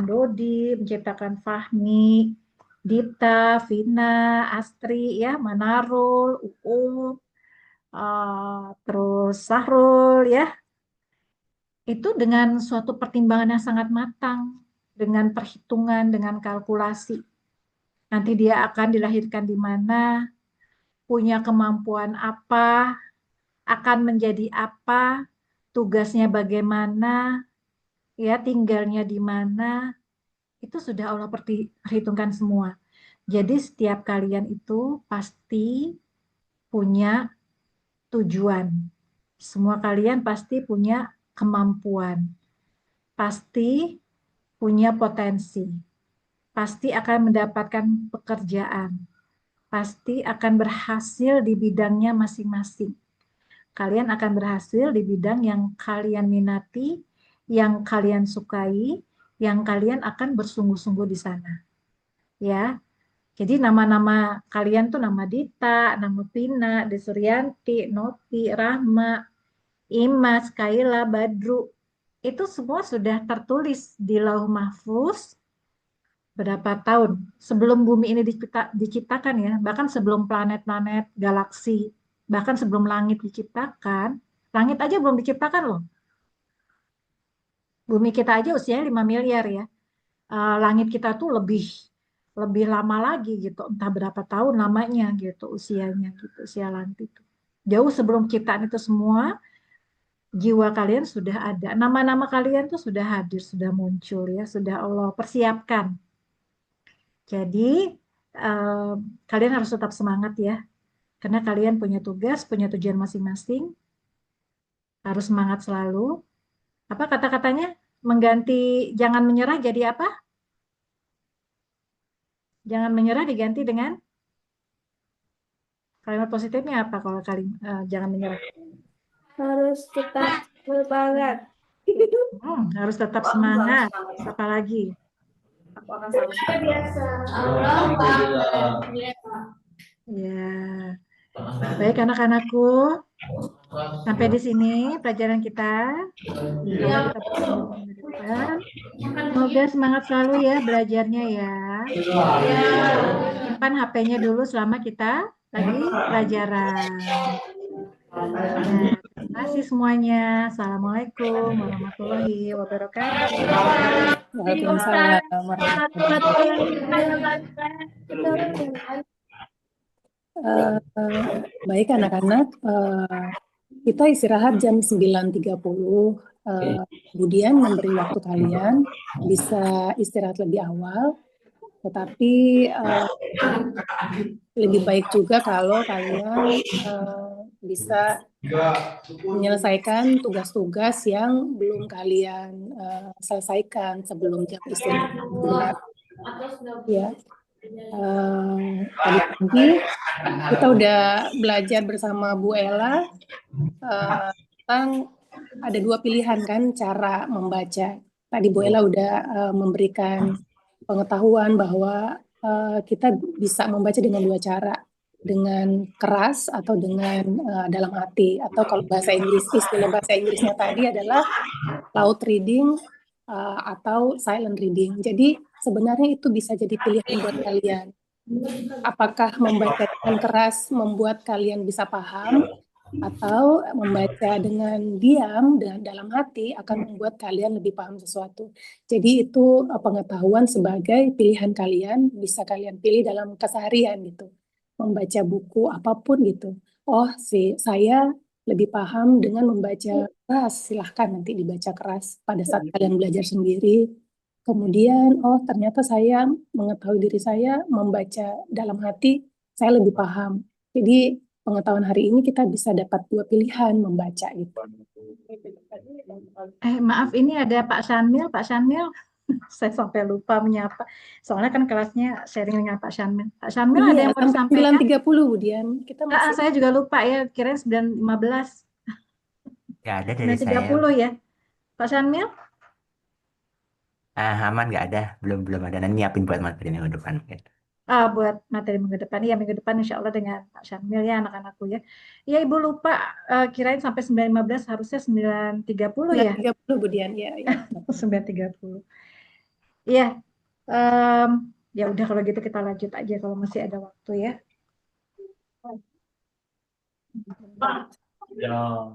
Dodi, menciptakan Fahmi, Dita, Vina, Astri, ya, Manarul, Uum, terus Sahrul ya, itu dengan suatu pertimbangan yang sangat matang, dengan perhitungan, dengan kalkulasi. Nanti dia akan dilahirkan di mana, punya kemampuan apa, akan menjadi apa, tugasnya bagaimana, ya tinggalnya di mana, itu sudah Allah perhitungkan semua. Jadi setiap kalian itu pasti punya tujuan. Semua kalian pasti punya kemampuan, pasti punya potensi, pasti akan mendapatkan pekerjaan, pasti akan berhasil di bidangnya masing-masing. Kalian akan berhasil di bidang yang kalian minati, yang kalian sukai, yang kalian akan bersungguh-sungguh di sana. Ya, jadi nama-nama kalian tuh nama Dita, nama Pina, Desuryanti, Noti, Rahma, Imas, Kaila, Badru, itu semua sudah tertulis di Lauh Mahfuz berapa tahun sebelum bumi ini diciptakan ya, bahkan sebelum planet-planet, galaksi, bahkan sebelum langit diciptakan, langit aja belum diciptakan loh. Bumi kita aja usianya 5 miliar ya. Langit kita tuh lebih lama lagi gitu, entah berapa tahun lamanya gitu usianya gitu, usia langit itu. Jauh sebelum ciptaan itu semua, jiwa kalian sudah ada, nama-nama kalian tuh sudah hadir, sudah muncul ya, sudah Allah persiapkan. Jadi kalian harus tetap semangat ya, karena kalian punya tugas, punya tujuan masing-masing, harus semangat selalu. Apa kata-katanya? Mengganti jangan menyerah jadi apa? Jangan menyerah diganti dengan kalimat positifnya apa kalau jangan menyerah? Harus tetap bersemangat. Harus tetap semangat. Apa lagi? Aku akan selalu biasa. Allah Ya. Baik anak-anakku, sampai di sini pelajaran kita. Insya Allah kita bertemu minggu depan. Semoga semangat selalu ya belajarnya ya. Simpan HP-nya dulu selama kita lagi pelajaran. Ya, terima kasih semuanya. Assalamualaikum warahmatullahi wabarakatuh. Waalaikumsalam warahmatullahi wabarakatuh. Baik anak-anak, kita istirahat jam 9.30. Kemudian memberi waktu kalian bisa istirahat lebih awal, tetapi lebih baik juga kalau kalian bisa menyelesaikan tugas-tugas yang belum kalian selesaikan sebelum jam istirahat. Ya. Tadi pagi kita udah belajar bersama Bu Ella tentang ada 2 pilihan kan cara membaca. Tadi Bu Ella udah memberikan pengetahuan bahwa kita bisa membaca dengan 2 cara, dengan keras atau dengan dalam hati, atau kalau bahasa Inggris, istilah bahasa Inggrisnya tadi adalah loud reading atau silent reading. Jadi sebenarnya itu bisa jadi pilihan buat kalian. Apakah membaca dengan keras membuat kalian bisa paham, atau membaca dengan diam dan dalam hati akan membuat kalian lebih paham sesuatu. Jadi itu pengetahuan sebagai pilihan kalian, bisa kalian pilih dalam keseharian gitu. Membaca buku apapun gitu. Oh, saya lebih paham dengan membaca keras, silahkan nanti dibaca keras pada saat kalian belajar sendiri. Kemudian, oh ternyata saya mengetahui diri saya membaca dalam hati, saya lebih paham. Jadi pengetahuan hari ini kita bisa dapat 2 pilihan membaca gitu. Maaf, ini ada Pak Shanmil. Pak Shanmil, saya sampai lupa menyapa. Soalnya kan kelasnya sharing dengan Pak Shanmil. Pak Shanmil ada yang mau disampaikan? 9.30 Budian. Kita masih... saya juga lupa ya, kirain 9.15. Nggak ada dari 9.30 saya. ya. Pak Shanmil? Aman nggak ada, belum ada. Nanti nyiapin buat materi minggu depan. Buat materi minggu depan. Iya, minggu depan insya Allah dengan Pak Shanmil ya anak-anakku ya. Ya Ibu lupa, kirain sampai 9.15, harusnya 9.30 ya? 9.30 Budian, ya. 9.30. Iya, ya udah kalau gitu kita lanjut aja kalau masih ada waktu ya. Ya.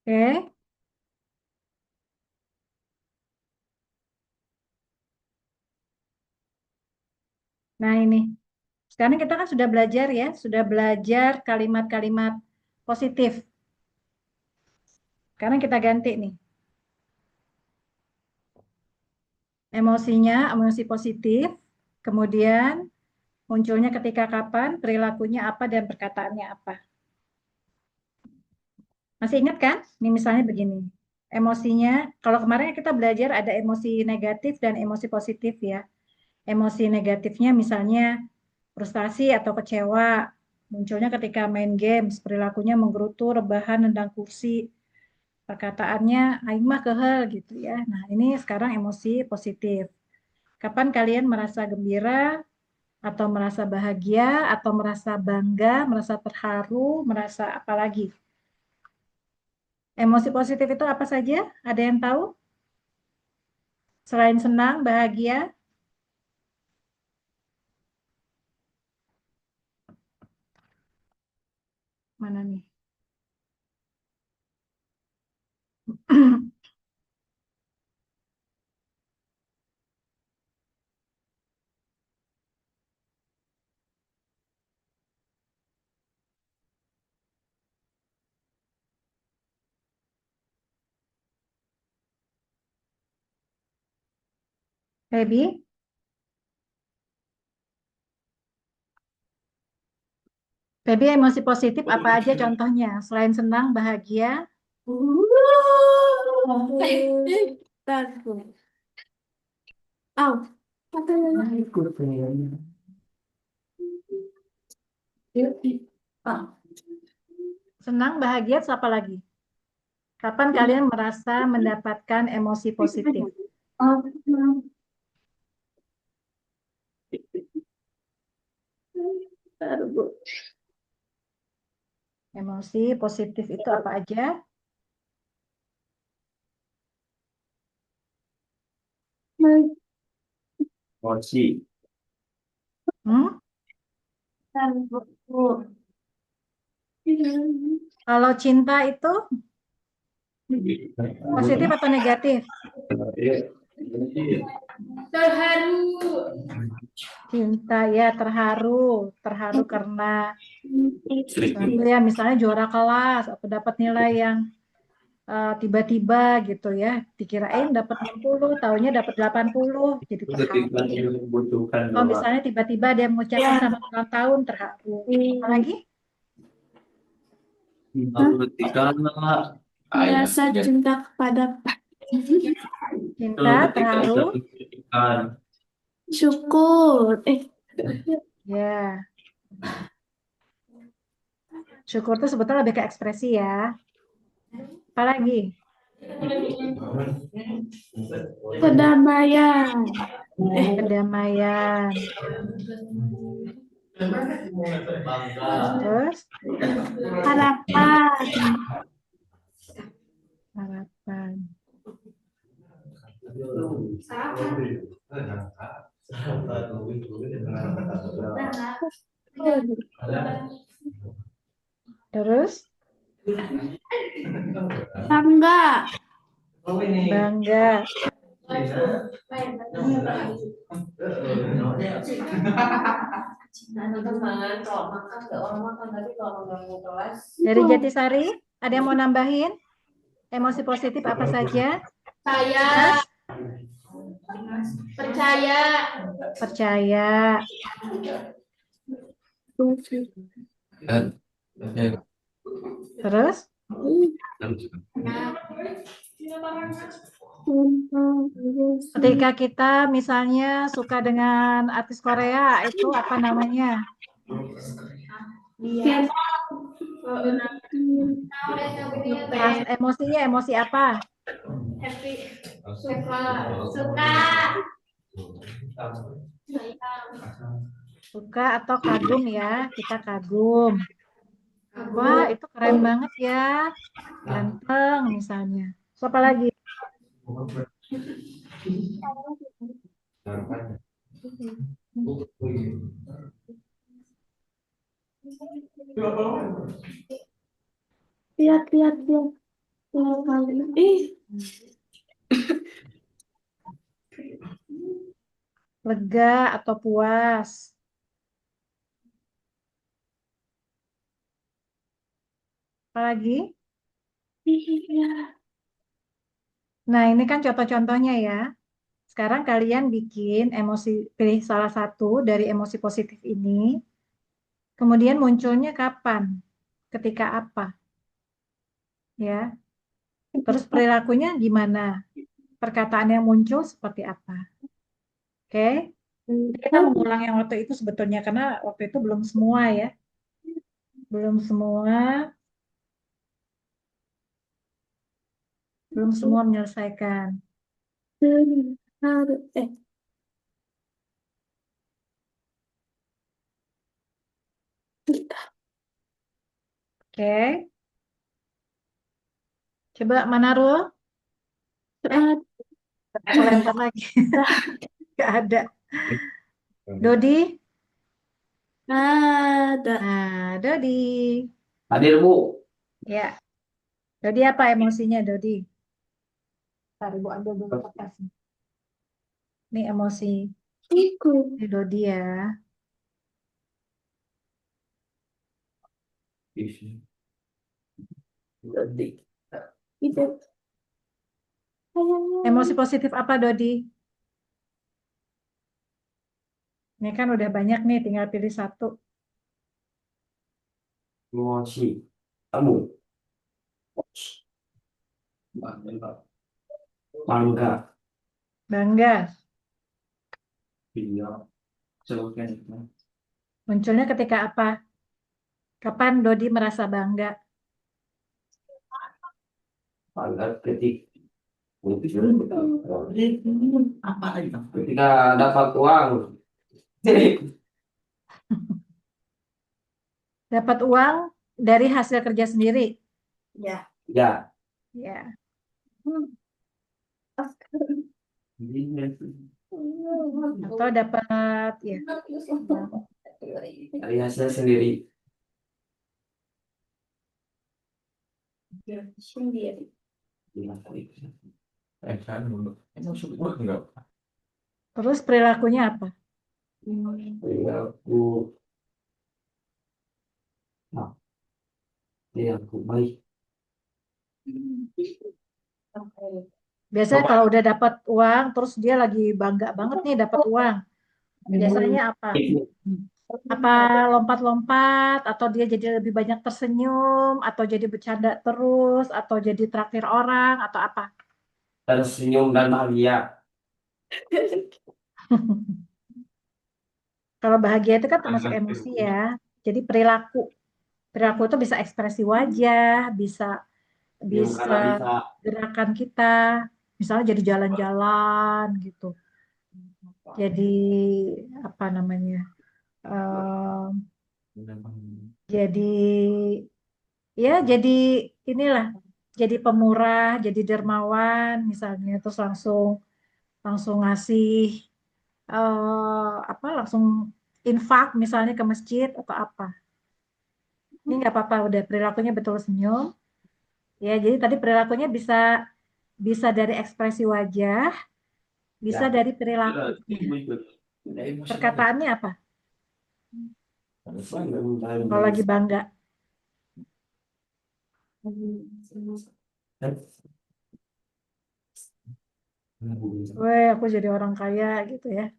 Oke. Nah ini, sekarang kita kan sudah belajar ya, sudah belajar kalimat-kalimat positif. Sekarang kita ganti nih. Emosinya, emosi positif, kemudian munculnya ketika kapan, perilakunya apa, dan perkataannya apa. Masih ingat kan? Ini misalnya begini. Emosinya, kalau kemarin kita belajar ada emosi negatif dan emosi positif ya. Emosi negatifnya misalnya frustasi atau kecewa, munculnya ketika main games, perilakunya menggerutu, rebahan, nendang kursi. Perkataannya aing mah kehel gitu ya. Nah, ini sekarang emosi positif. Kapan kalian merasa gembira atau merasa bahagia atau merasa bangga, merasa terharu, merasa apa lagi? Emosi positif itu apa saja? Ada yang tahu? Selain senang, bahagia, mana nih? Baby, baby emosi positif apa aja contohnya? Selain senang, bahagia, Bentar, Bu. Au. senang, bahagia, terus apa lagi? Kapan kalian merasa mendapatkan emosi positif? Emosi positif itu apa aja? Emosi. Hmm? Kalau cinta itu positif atau negatif? Terharu. Cinta ya terharu, terharu karena sesuatu ya misalnya juara kelas atau dapat nilai yang tiba-tiba gitu ya, dikirain dapat 60, taunya dapat 80, jadi terharu. Dibutuhkan Kalau doa. misalnya tiba-tiba dia mengucapkan selamat ulang tahun, terharu. Apa lagi? Ketika Merasa cinta kepada Cinta, terharu, syukur. ya. Syukur itu sebetulnya lebih ke ekspresi ya. Apa lagi? Kedamaian. Kedamaian. Terus Harapan. harapan. Terus Bangga. bangga. Dari Jatisari, ada yang mau nambahin? Emosi positif apa saja? Saya percaya. Percaya. Terus ketika kita misalnya suka dengan artis Korea, itu apa namanya? Emosinya emosi apa? Happy. Suka. Suka atau kagum ya? Kita kagum. Wah, itu keren banget ya. Ganteng misalnya. So, apa lagi? Lihat. Lega atau puas? Apa lagi? Nah, ini kan contoh-contohnya ya. Sekarang kalian bikin emosi, pilih salah satu dari emosi positif ini. Kemudian munculnya kapan? Ketika apa? Ya. Terus perilakunya gimana? Perkataan yang muncul seperti apa? Oke. Kita mengulang yang waktu itu sebetulnya karena waktu itu belum semua ya. Belum semua. Belum semua menyelesaikan. Harus. Oke. Coba Manarul, aku lempar lagi. Gak ada. Dodi? Ada. Nah, Dodi. Hadir, Bu. Ya. Dodi apa emosinya, Dodi? Ntar Ibu ambil dulu kertasnya. Ini emosi. Ikut. Ini Dodi ya. Itu. Emosi positif apa, Dodi? Ini kan udah banyak nih, tinggal pilih satu. Emosi. Kamu. Bangga. Bangga. Iya. Munculnya ketika apa? Kapan Dodi merasa bangga? Bangga ketika dapat uang. Dapat uang dari hasil kerja sendiri. Ya. Ya. Ya. Atau dapat ya. Dari hasil sendiri. Sendiri. Terus perilakunya apa? Perilaku. Nah, perilaku baik. Biasanya kalau udah dapat uang, terus dia lagi bangga banget nih dapat uang. Biasanya apa? Apa lompat-lompat, atau dia jadi lebih banyak tersenyum, atau jadi bercanda terus, atau jadi traktir orang, atau apa? Tersenyum dan bahagia. Kalau bahagia itu kan termasuk emosi ya. Jadi perilaku. Perilaku itu bisa ekspresi wajah, bisa Karena bisa bisa. gerakan kita, misalnya jadi jalan-jalan gitu. Jadi apa namanya? em, jadi ya jadi inilah, jadi pemurah, jadi dermawan misalnya, terus langsung langsung ngasih apa, langsung infak misalnya ke masjid atau apa. Ini nggak apa-apa, udah perilakunya betul senyum. Ya, jadi tadi perilakunya bisa bisa dari ekspresi wajah, bisa Ya. dari perilaku. Perkataannya apa? Kalau lagi bangga. Weh, aku jadi orang kaya gitu ya.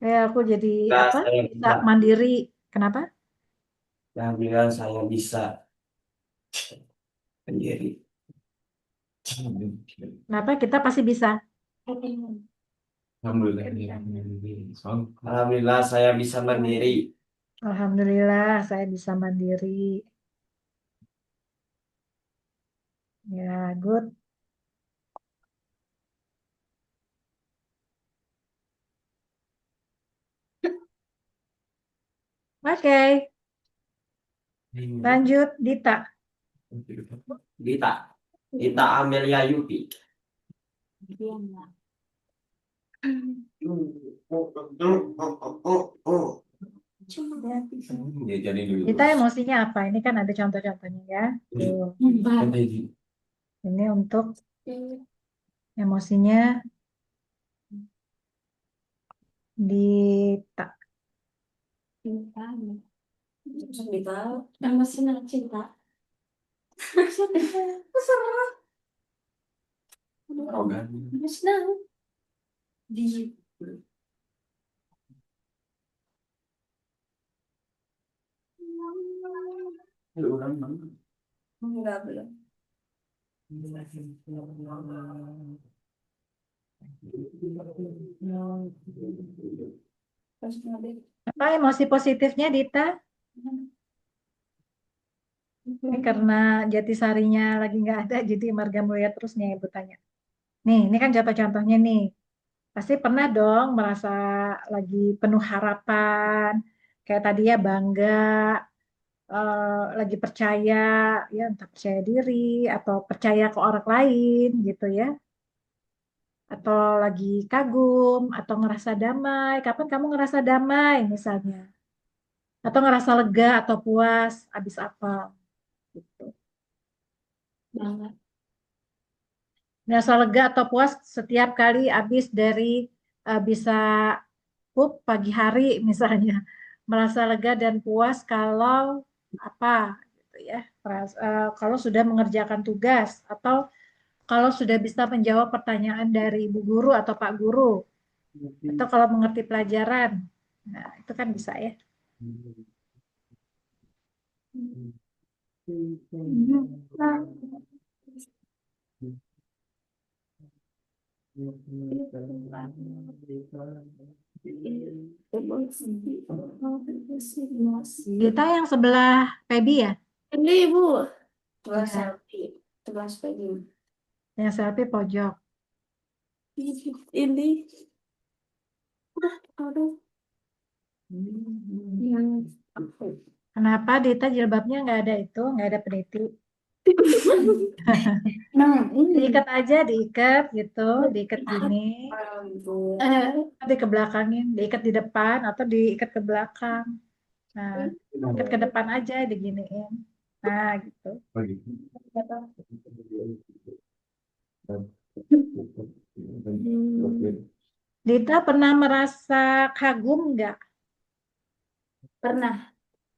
Aku jadi Nah, apa? saya Bisa bisa. mandiri. Kenapa? Yang bilang saya bisa sendiri. Kenapa kita pasti bisa? Alhamdulillah saya bisa mandiri. Alhamdulillah saya bisa mandiri. Ya, good. Oke, lanjut Dita. Dita. Dita Amelia Yupi. Dita emosinya apa? Ini kan ada contoh-contohnya ya. Tuh. Ini untuk emosinya Dita. Cinta. Emosi cinta. Senang. Di. Enggak, belum. Apa emosi positifnya Dita? Ini karena Jatisarinya lagi nggak ada, jadi Marga Mulia terus nih Ibu tanya. Nih, ini kan contoh-contohnya nih. Pasti pernah dong merasa lagi penuh harapan, kayak tadi ya bangga, lagi percaya, ya entah percaya diri atau percaya ke orang lain gitu ya. Atau lagi kagum, atau ngerasa damai. Kapan kamu ngerasa damai misalnya? Atau ngerasa lega atau puas, habis apa? Gitu. Banget. Ngerasa lega atau puas setiap kali habis dari bisa pup pagi hari misalnya. Merasa lega dan puas kalau apa gitu ya. Kalau sudah mengerjakan tugas atau kalau sudah bisa menjawab pertanyaan dari ibu guru atau pak guru atau kalau mengerti pelajaran. Nah, itu kan bisa ya. Kita yang sebelah Pebi ya? Ini Ibu. Sebelah Ya, selfie. Sebelah sepeda. yang selfie pojok. Ini. Aduh. Yang Kenapa Dita jilbabnya nggak ada itu, nggak ada peniti? Nah, ini. Diikat aja, diikat gitu, diikat gini, nanti ke belakangin, diikat di depan atau diikat ke belakang. Nah, ikat ke depan aja, diginiin. Nah, gitu. Dita pernah merasa kagum nggak? Pernah.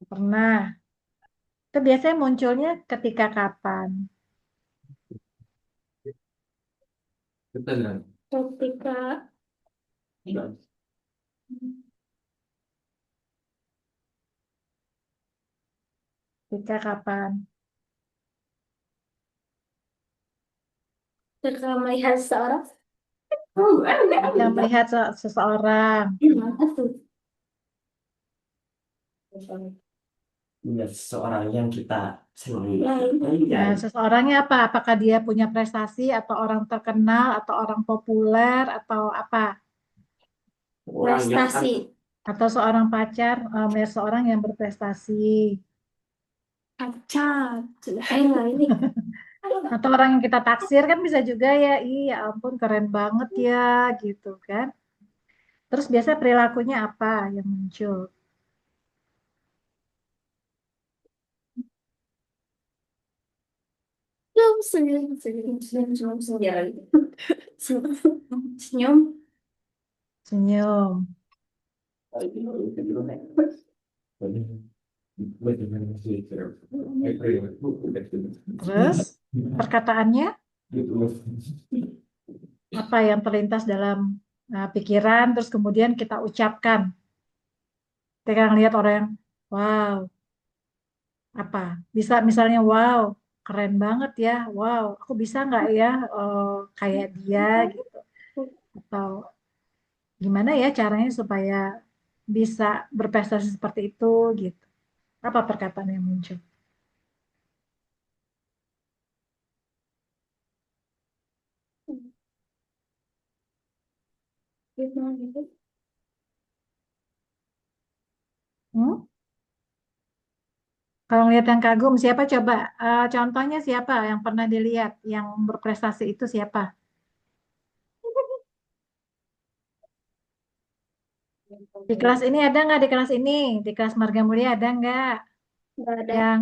Pernah. Itu biasanya munculnya ketika kapan? ketika Ketika kapan? ketika melihat seorang Yang melihat seseorang. gimana tuh? Melihat seseorang yang kita senangi. Nah, seseorangnya apa? Apakah dia punya prestasi atau orang terkenal atau orang populer atau apa? Prestasi. Atau seorang pacar, melihat seorang yang berprestasi. Pacar. Enggak ini. Atau orang yang kita taksir kan bisa juga ya, iya ampun keren banget ya gitu kan. Terus biasanya perilakunya apa yang muncul? Senyum, senyum, senyum, senyum, senyum, senyum, senyum. Senyum. Terus perkataannya apa yang terlintas dalam pikiran terus kemudian kita ucapkan. Ketika ngelihat orang yang wow, apa? Bisa misalnya wow, keren banget ya. Wow, aku bisa nggak ya kayak dia gitu. Atau gimana ya caranya supaya bisa berprestasi seperti itu gitu. Apa perkataan yang muncul? Hmm? Kalau ngelihat yang kagum, siapa coba? Contohnya siapa yang pernah dilihat yang berprestasi itu siapa? Di kelas ini ada nggak? Di kelas ini, di kelas Marga Mulia ada nggak Enggak ada. yang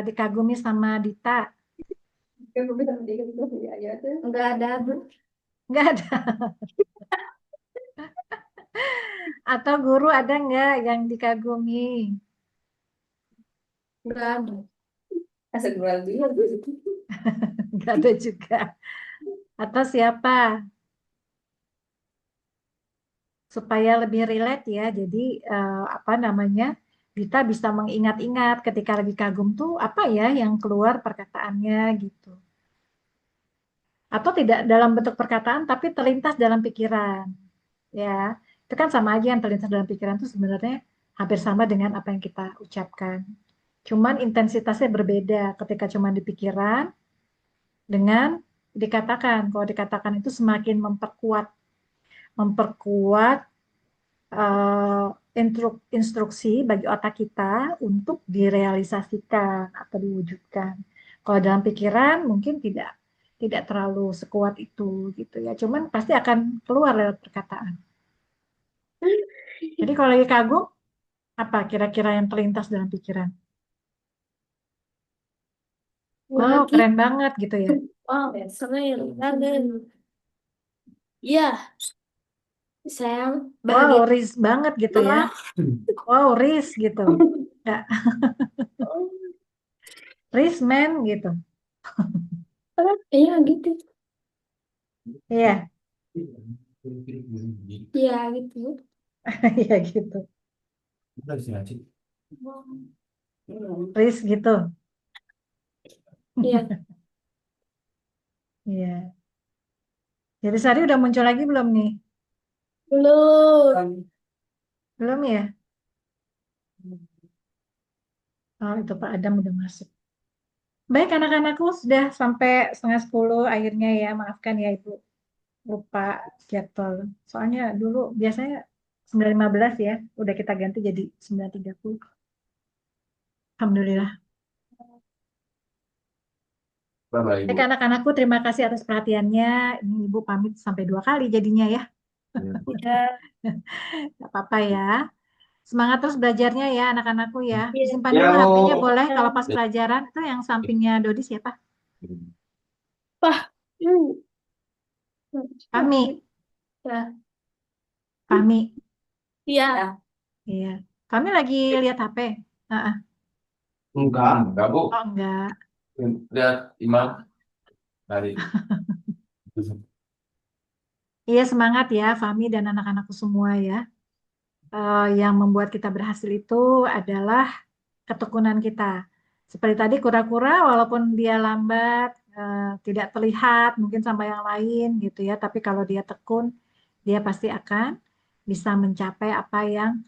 dikagumi sama Dita? Enggak ada, Bu. Nggak ada. Atau guru ada nggak yang dikagumi? Enggak ada. Asal dua dia. Nggak ada juga. Atau siapa? Supaya lebih relate ya. Jadi apa namanya? Dita bisa mengingat-ingat ketika lagi kagum tuh apa ya yang keluar perkataannya gitu. Atau tidak dalam bentuk perkataan tapi terlintas dalam pikiran. Ya, itu kan sama aja yang terlintas dalam pikiran itu sebenarnya hampir sama dengan apa yang kita ucapkan. Cuman intensitasnya berbeda ketika cuman di pikiran dengan dikatakan. Kalau dikatakan itu semakin memperkuat instruksi bagi otak kita untuk direalisasikan atau diwujudkan. Kalau dalam pikiran mungkin tidak terlalu sekuat itu gitu ya. Cuman pasti akan keluar lewat perkataan. Jadi kalau lagi kagum, apa kira-kira yang terlintas dalam pikiran? Wow, Lagi. keren banget gitu ya. Wow, keren banget. Iya, saya Wow, bahagia. Riz banget gitu ya. Wow, Riz gitu. Ya, Riz man gitu. Iya gitu. Iya, Iya gitu. iya gitu. Riz gitu. Iya. Iya. Jadi Sari udah muncul lagi belum nih? Belum. Belum ya? Oh, itu Pak Adam udah masuk. Baik, anak-anakku sudah sampai 9:30 akhirnya ya. Maafkan ya Ibu. Lupa jadwal. Soalnya dulu biasanya 9:15 ya. Udah kita ganti jadi 9:30. Alhamdulillah. Bye-bye, Baik, Ibu. anak-anakku terima kasih atas perhatiannya. Ini Ibu pamit sampai 2 kali jadinya ya. Iya. Gak apa-apa ya. Semangat terus belajarnya ya anak-anakku ya. Iya. Disimpan Ya, dulu mau. HP-nya boleh kalau pas pelajaran. Itu yang sampingnya Dodi siapa? Fahmi. Ya. Fahmi. Iya. Iya. Fahmi lagi lihat HP. Ah, Enggak, Bu. oh enggak. Lihat Imam dari. Iya semangat ya Fahmi dan anak-anakku semua ya. Yang membuat kita berhasil itu adalah ketekunan kita. Seperti tadi kura-kura walaupun dia lambat, tidak terlihat mungkin sama yang lain gitu ya, tapi kalau dia tekun, dia pasti akan bisa mencapai apa yang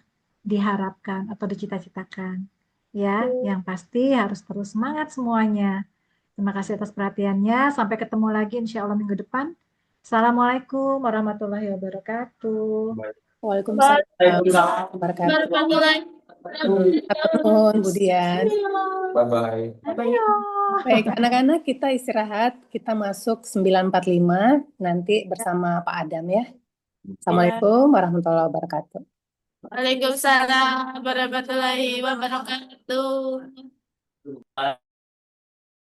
diharapkan atau dicita-citakan. Ya, yang pasti harus terus semangat semuanya. Terima kasih atas perhatiannya. Sampai ketemu lagi insya Allah minggu depan. Assalamualaikum warahmatullahi wabarakatuh. Waalaikumsalam warahmatullahi wabarakatuh. Warahmatullahi Nuhun, Budian. Bye-bye. Ayo. Baik, anak-anak kita istirahat. Kita masuk 9:45 nanti bersama Pak Adam ya. Assalamualaikum warahmatullahi wabarakatuh. Waalaikumsalam warahmatullahi wabarakatuh.